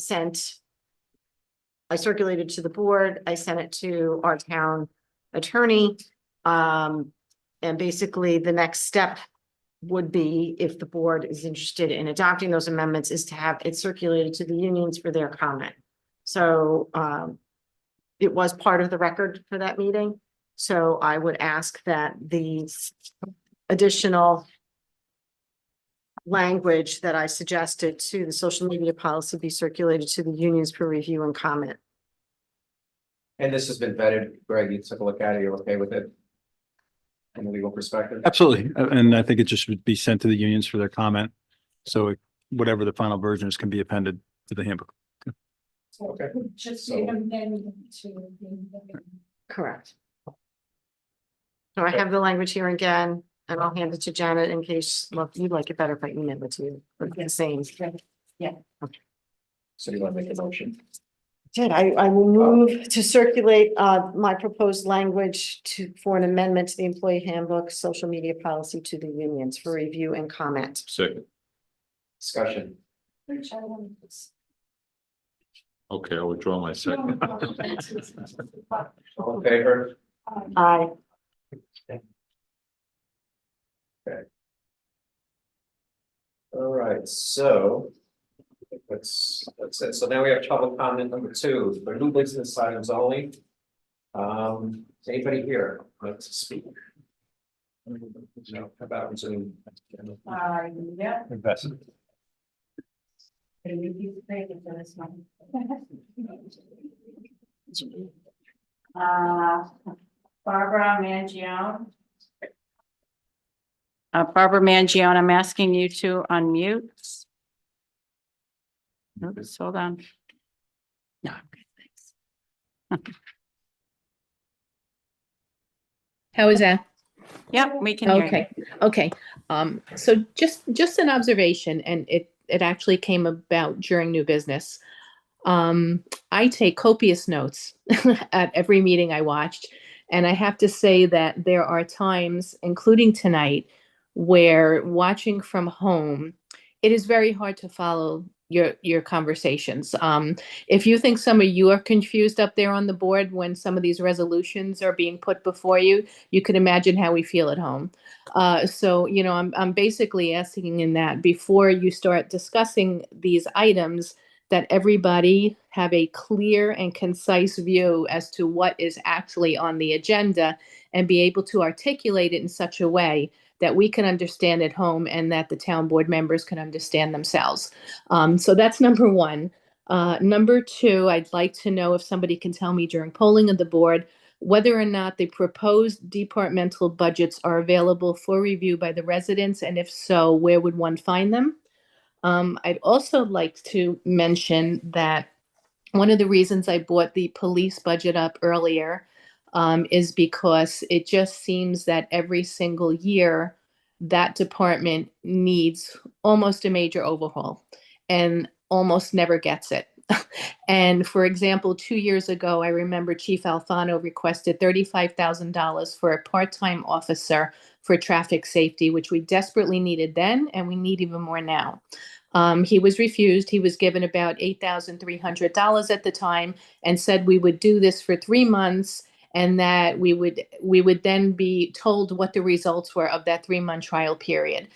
circulated to the board, I sent it to our town attorney. And basically the next step would be, if the board is interested in adopting those amendments, is to have it circulated to the unions for their comment. So it was part of the record for that meeting. So I would ask that the additional language that I suggested to the social media policy be circulated to the unions for review and comment. And this has been vetted, Greg, you took a look at it, you're okay with it? From a legal perspective? Absolutely. And I think it just would be sent to the unions for their comment. So whatever the final version is can be appended to the handbook. Okay. Just say amendment to. Correct. So I have the language here again, and I'll hand it to Janet in case, well, you'd like it better if I email it to you, but it's the same. So you want to make a motion? I will move to circulate my proposed language for an amendment to the employee handbook, social media policy to the unions for review and comment. Second. Discussion. Which I want to. Okay, I'll withdraw my second. All in favor? Aye. All right, so That's it. So now we have public comment number 2 for new business items only. Is anybody here like to speak? No, about Zoom. Yeah. Investment. Can you keep thinking for this one? Barbara Mangione. Barbara Mangione, I'm asking you to unmute. Oops, hold on. No, okay, thanks. How is that? Yep, we can hear you. Okay, okay. So just an observation, and it actually came about during new business. I take copious notes at every meeting I watched, and I have to say that there are times, including tonight, where watching from home, it is very hard to follow your conversations. If you think some of you are confused up there on the board when some of these resolutions are being put before you, you can imagine how we feel at home. So, you know, I'm basically asking in that before you start discussing these items, that everybody have a clear and concise view as to what is actually on the agenda and be able to articulate it in such a way that we can understand at home and that the town board members can understand themselves. So that's number one. Number two, I'd like to know if somebody can tell me during polling of the board whether or not the proposed departmental budgets are available for review by the residents, and if so, where would one find them? I'd also like to mention that one of the reasons I brought the police budget up earlier is because it just seems that every single year that department needs almost a major overhaul and almost never gets it. And for example, 2 years ago, I remember Chief Alfano requested $35,000 for a part-time officer for traffic safety, which we desperately needed then, and we need even more now. He was refused. He was given about $8,300 at the time and said we would do this for 3 months and that we would then be told what the results were of that 3-month trial period.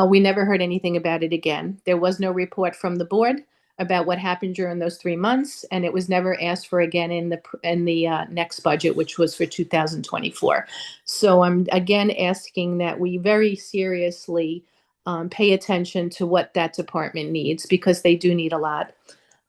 We never heard anything about it again. There was no report from the board about what happened during those 3 months, and it was never asked for again in the next budget, which was for 2024. So I'm again asking that we very seriously pay attention to what that department needs, because they do need a lot.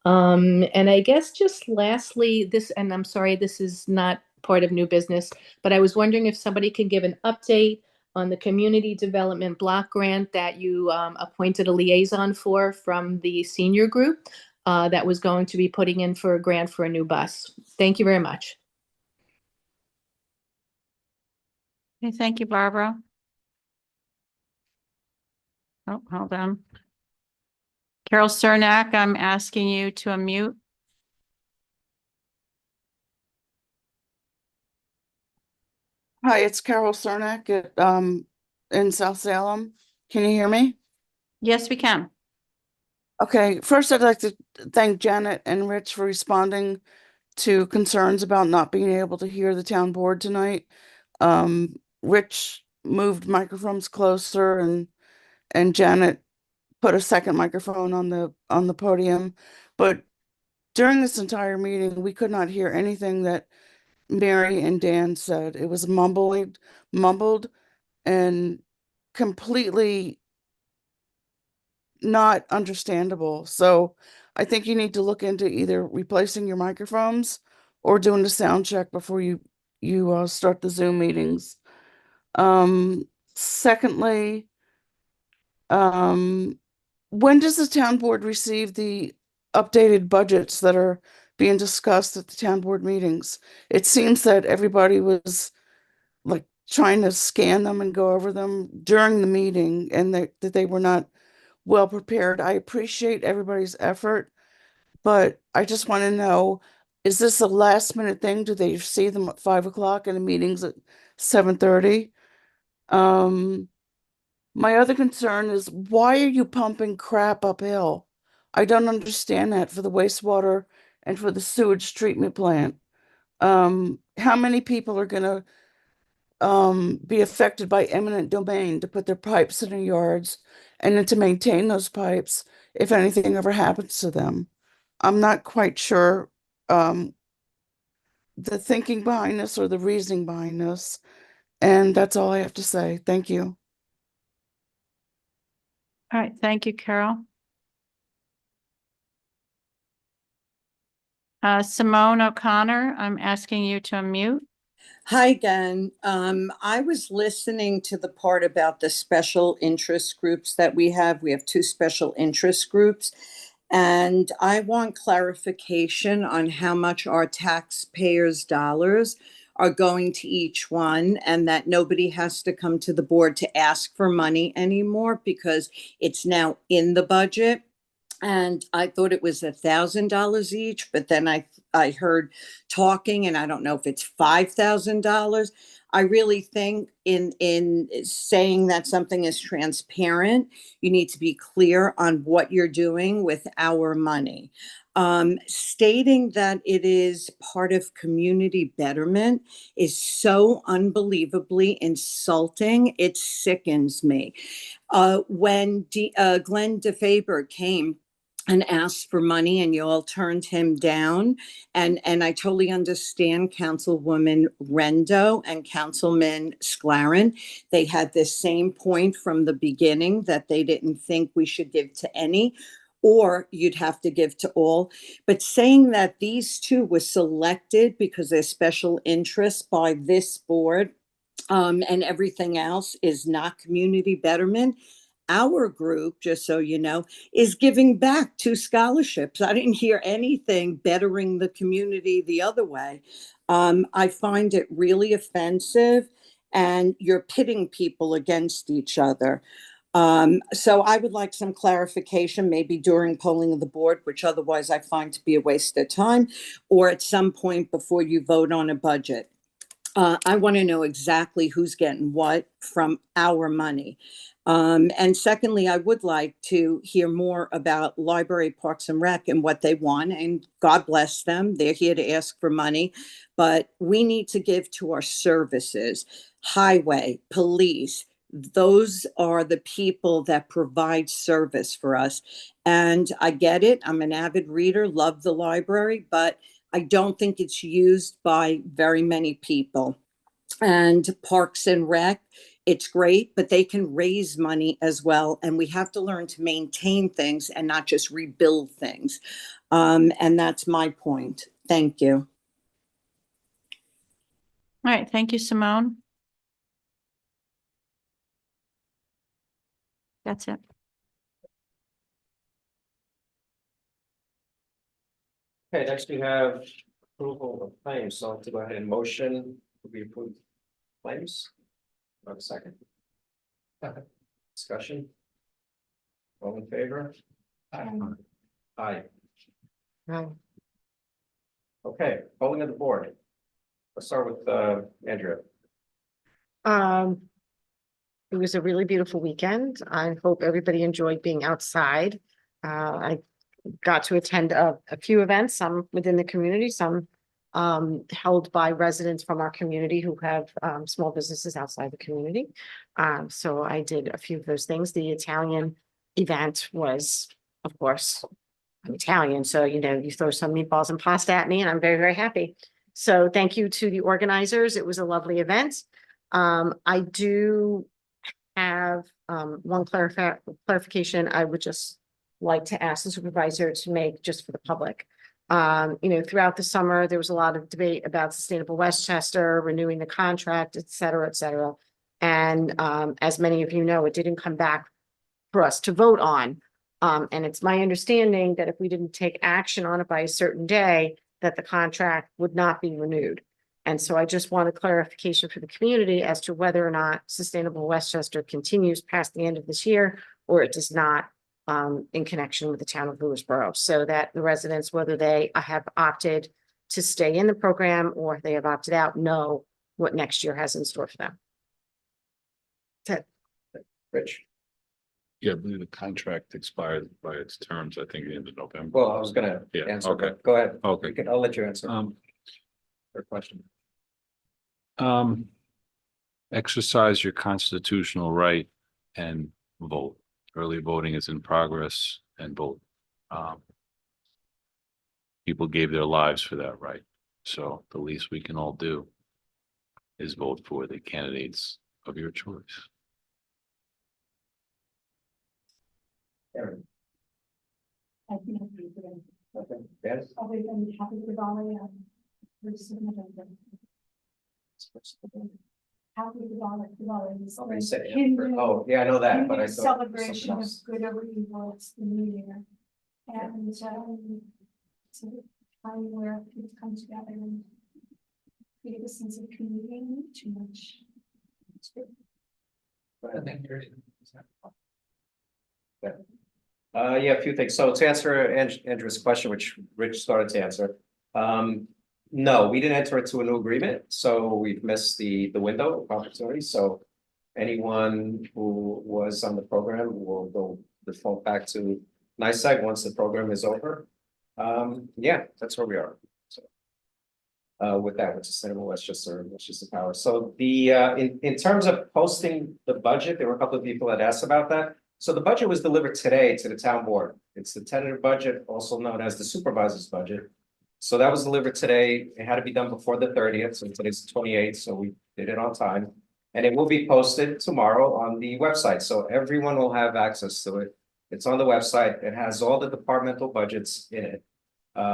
And I guess just lastly, and I'm sorry, this is not part of new business, but I was wondering if somebody can give an update on the community development block grant that you appointed a liaison for from the senior group that was going to be putting in for a grant for a new bus. Thank you very much. Okay, thank you, Barbara. Oh, hold on. Carol Cernak, I'm asking you to unmute. Hi, it's Carol Cernak at, in South Salem. Can you hear me? Yes, we can. Okay, first I'd like to thank Janet and Rich for responding to concerns about not being able to hear the town board tonight. Rich moved microphones closer and Janet put a second microphone on the podium. But during this entire meeting, we could not hear anything that Mary and Dan said. It was mumbled and completely not understandable. So I think you need to look into either replacing your microphones or doing a sound check before you start the Zoom meetings. Secondly, when does the town board receive the updated budgets that are being discussed at the town board meetings? It seems that everybody was like trying to scan them and go over them during the meeting, and that they were not well prepared. I appreciate everybody's effort, but I just want to know, is this a last minute thing? Do they see them at 5 o'clock and the meeting's at 7:30? My other concern is, why are you pumping crap uphill? I don't understand that for the wastewater and for the sewage treatment plant. How many people are gonna be affected by eminent domain to put their pipes in their yards and then to maintain those pipes if anything ever happens to them. I'm not quite sure the thinking behind this or the reasoning behind this. And that's all I have to say. Thank you. All right, thank you, Carol. Simone O'Connor, I'm asking you to unmute. Hi again. I was listening to the part about the special interest groups that we have. We have two special interest groups. And I want clarification on how much our taxpayers' dollars are going to each one, and that nobody has to come to the board to ask for money anymore because it's now in the budget. And I thought it was $1,000 each, but then I heard talking, and I don't know if it's $5,000. I really think in saying that something is transparent, you need to be clear on what you're doing with our money. Stating that it is part of community betterment is so unbelievably insulting. It sickens me. When Glenn DeFaber came and asked for money and you all turned him down. And I totally understand Councilwoman Rendo and Councilman Sclaren. They had this same point from the beginning that they didn't think we should give to any, or you'd have to give to all. But saying that these two were selected because they're special interests by this board, and everything else is not community betterment. Our group, just so you know, is giving back to scholarships. I didn't hear anything bettering the community the other way. I find it really offensive, and you're pitting people against each other. So I would like some clarification, maybe during polling of the board, which otherwise I find to be a waste of time, or at some point before you vote on a budget. I want to know exactly who's getting what from our money. And secondly, I would like to hear more about Library, Parks and Rec and what they want. And God bless them. They're here to ask for money. But we need to give to our services, highway, police. Those are the people that provide service for us. And I get it. I'm an avid reader, love the library, but I don't think it's used by very many people. And Parks and Rec, it's great, but they can raise money as well. And we have to learn to maintain things and not just rebuild things. And that's my point. Thank you. All right, thank you, Simone. That's it. Okay, next we have approval of claims. So I'll have to go ahead and motion to be approved claims. One second. Discussion. All in favor? Aye. Right. Okay, polling of the board. Let's start with Andrea. It was a really beautiful weekend. I hope everybody enjoyed being outside. I got to attend a few events, some within the community, some held by residents from our community who have small businesses outside the community. So I did a few of those things. The Italian event was, of course, I'm Italian, so you throw some meatballs and pasta at me and I'm very, very happy. So thank you to the organizers. It was a lovely event. I do have one clarification I would just like to ask the supervisor to make just for the public. Throughout the summer, there was a lot of debate about Sustainable Westchester, renewing the contract, et cetera, et cetera. And as many of you know, it didn't come back for us to vote on. And it's my understanding that if we didn't take action on it by a certain day, that the contract would not be renewed. And so I just want a clarification for the community as to whether or not Sustainable Westchester continues past the end of this year, or it does not, in connection with the town of Lewisboro, so that the residents, whether they have opted to stay in the program or they have opted out, know what next year has in store for them. Rich. Yeah, I believe the contract expired by its terms, I think, the end of November. Well, I was gonna Yeah, answer, okay. but go ahead. Okay. I'll let you answer. Your question. Exercise your constitutional right and vote. Early voting is in progress. and vote. People gave their lives for that right. So the least we can all do is vote for the candidates of your choice. Aaron, I think it'd be good. okay, yes? Other than happy Diwali and resubmitting them. Happy Diwali is Oh, the you said it. Hindu- Oh, yeah, I know that, but I Hindu thought. it was celebration something of else. good over evil, it's the new year. And, it's a time where people come together and create a sense of community, not too much. It's good. I think you're. Yeah, a few things. So to answer Andrew's question, which Rich started to answer. No, we didn't enter into a new agreement, so we've missed the window of opportunity. So anyone who was on the program will go default back to NICEAG once the program is over. Yeah, that's where we are. So with that, with Sustainable Westchester Power. So the in terms of posting the budget, there were a couple of people that asked about that. So the budget was delivered today to the town board. It's the tentative budget, also known as the supervisor's budget. So that was delivered today. It had to be done before the 30th. So today's the 28th. So we did it on time. And it will be posted tomorrow on the website. So everyone will have access to it. It's on the website. It has all the departmental budgets in it.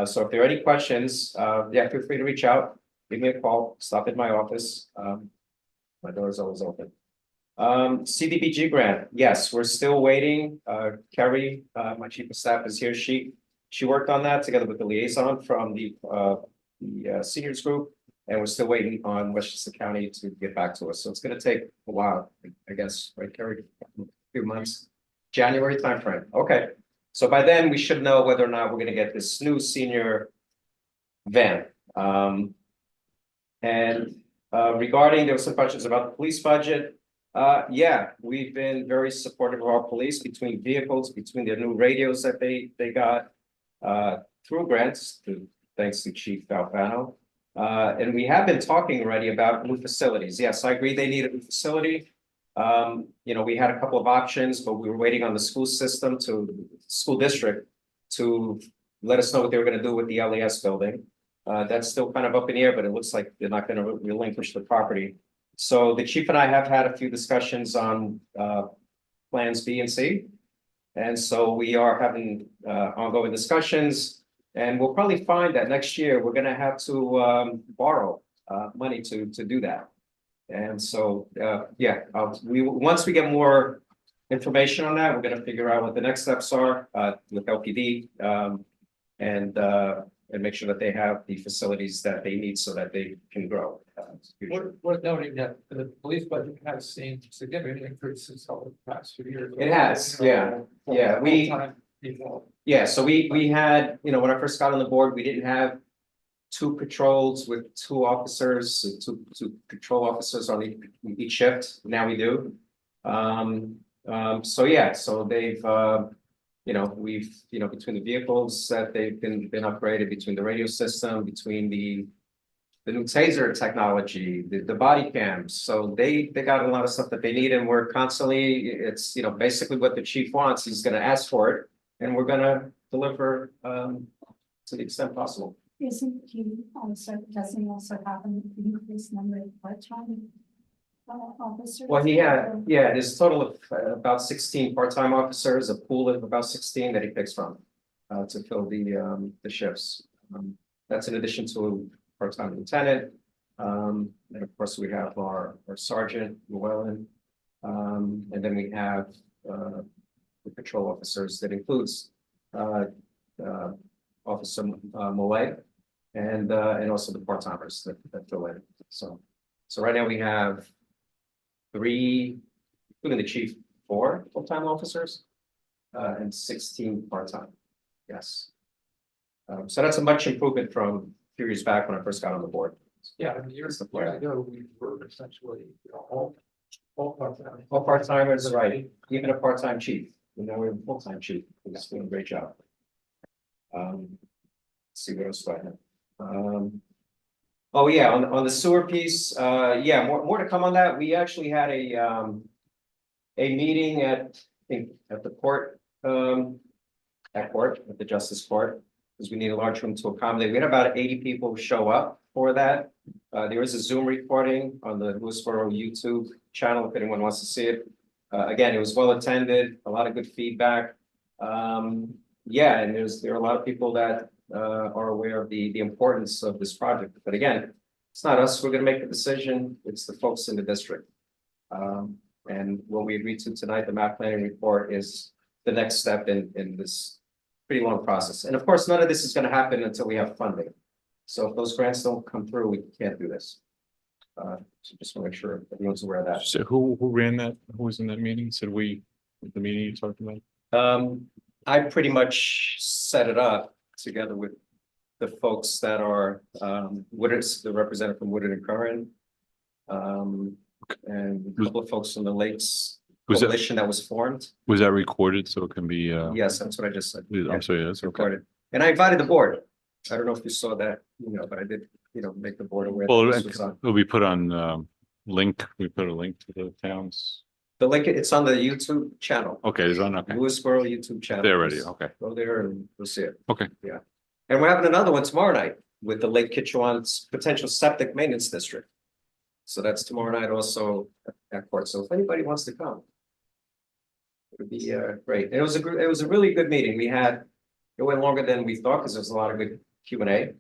So if there are any questions, yeah, feel free to reach out. Give me a call. Stop at my office. My door is always open. CDBG grant, yes, we're still waiting. Carrie, my chief of staff is here. She worked on that together with the liaison from the seniors group, and we're still waiting on Westchester County to get back to us. So it's going to take a while, I guess, right, Carrie? A few months, January timeframe. Okay, so by then we should know whether or not we're going to get this new senior van. Regarding, there were some questions about the police budget. Yeah, we've been very supportive of our police between vehicles, between their new radios that they got through grants, thanks to Chief Alfano. And we have been talking already about new facilities. Yes, I agree they need a new facility. You know, we had a couple of options, but we were waiting on the school district to let us know what they were going to do with the LES building. That's still kind of up in the air, but it looks like they're not going to relinquish the property. So the chief and I have had a few discussions on plans B and C. And so we are having ongoing discussions, and we'll probably find that next year we're going to have to borrow money to do that. And so, yeah, once we get more information on that, we're going to figure out what the next steps are with LPD and make sure that they have the facilities that they need so that they can grow. Worth noting that the police budget has seen significant increases over the past few years. It has, yeah. Yeah, so we had, you know, when I first got on the board, we didn't have 2 patrols with 2 officers, two patrol officers on each shift. Now we do. So yeah, so they've you know, we've, you know, between the vehicles that they've been upgraded, between the radio system, between the new taser technology, the body cams. So they got a lot of stuff that they need, and we're constantly, it's, you know, basically what the chief wants. He's going to ask for it, and we're going to deliver to the extent possible. Isn't he also, doesn't he also have an increased number of part-time officers? Well, yeah, there's a total of about 16 part-time officers, a pool of about 16 that he picks from to fill the shifts. That's in addition to a part-time lieutenant. And of course, we have our sergeant, Llewellyn. And then we have the patrol officers that includes Officer Molay and also the part-timers that fill in. So right now we have 3, including the chief, 4 full-time officers and 16 part-time. Yes. So that's a much improvement from a few years back when I first got on the board. Yeah, I mean, years ago, we were essentially, you know, all part-time. All part-timers, right? Even a part-time chief. You know, we have a full-time chief who's doing a great job. Let's see what else do I have. Oh yeah, on the sewer piece, yeah, more to come on that. We actually had a meeting at the port at court, at the Justice Court, because we need a large room to accommodate. We had about 80 people show up for that. There is a Zoom recording on the Lewisboro YouTube channel if anyone wants to see it. Again, it was well attended, a lot of good feedback. Yeah, and there are a lot of people that are aware of the importance of this project. But again, it's not us, we're gonna make the decision, it's the folks in the district. And what we agreed to tonight, the map planning report, is the next step in this pretty long process. And of course, none of this is gonna happen until we have funding. So if those grants don't come through, we can't do this. So just want to make sure everyone's aware of that. So who ran that? Who was in that meeting? Said we, the meeting you talked about? I pretty much set it up together with the folks that are, Woodard's, the representative from Woodard and Curran. And a couple of folks from the Lakes Coalition that was formed. Was that recorded so it can be, Yes, that's what I just said. I'm sorry, that's okay. Recorded. And I invited the board. I don't know if you saw that, but I did, make the board aware. Well, that this was on. it'll be put on, link, we put a link to the towns. The link, it's on the YouTube channel. Okay, it's on, okay. Lewisboro YouTube channel. They're ready, okay. Go there and you'll see it. Okay. Yeah. And we're having another one tomorrow night with the Lake Kitchewan's potential septic maintenance district. So that's tomorrow night also at court. So if anybody wants to come. It would be great. And it was a really good meeting. It went longer than we thought because there was a lot of good Q&A.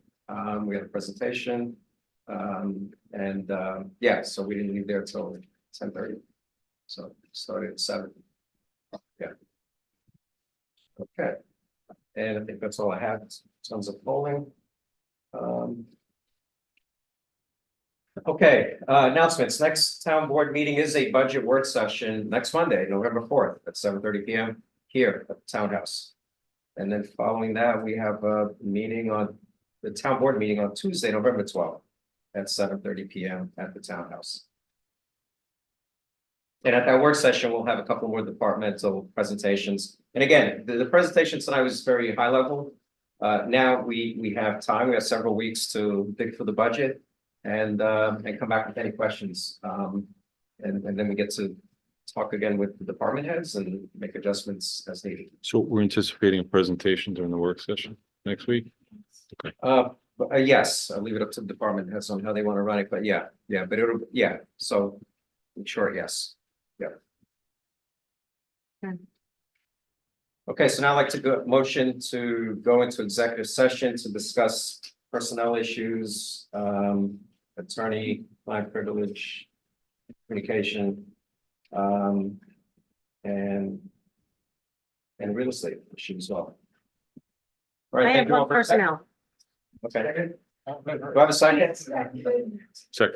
We had a presentation. Yeah, so we didn't leave there till 10:30. So started at 7. Yeah. Okay. And I think that's all I have in terms of polling. Okay, announcements. Next town board meeting is a budget work session next Monday, November 4th at 7:30 p.m. here at the townhouse. And then following that, we have a meeting on the town board meeting on Tuesday, November 12th at 7:30 p.m. at the townhouse. And at that work session, we'll have a couple more departmental presentations. And again, the presentation tonight was very high level. Now we have time, we have several weeks to dig for the budget and come back with any questions. And then we get to talk again with the department heads and make adjustments as needed. So we're anticipating a presentation during the work session next week? Okay. Yes, I'll leave it up to the department heads on how they want to run it, but yeah, but so in short, yes. Okay, so now I'd like to go motion to go into executive session to discuss personnel issues, attorney-client privilege, communication, and real estate issues as well. All right, I thank have you all one for a second. personnel. Okay. Do I have a second? Check.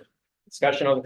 Discussion on the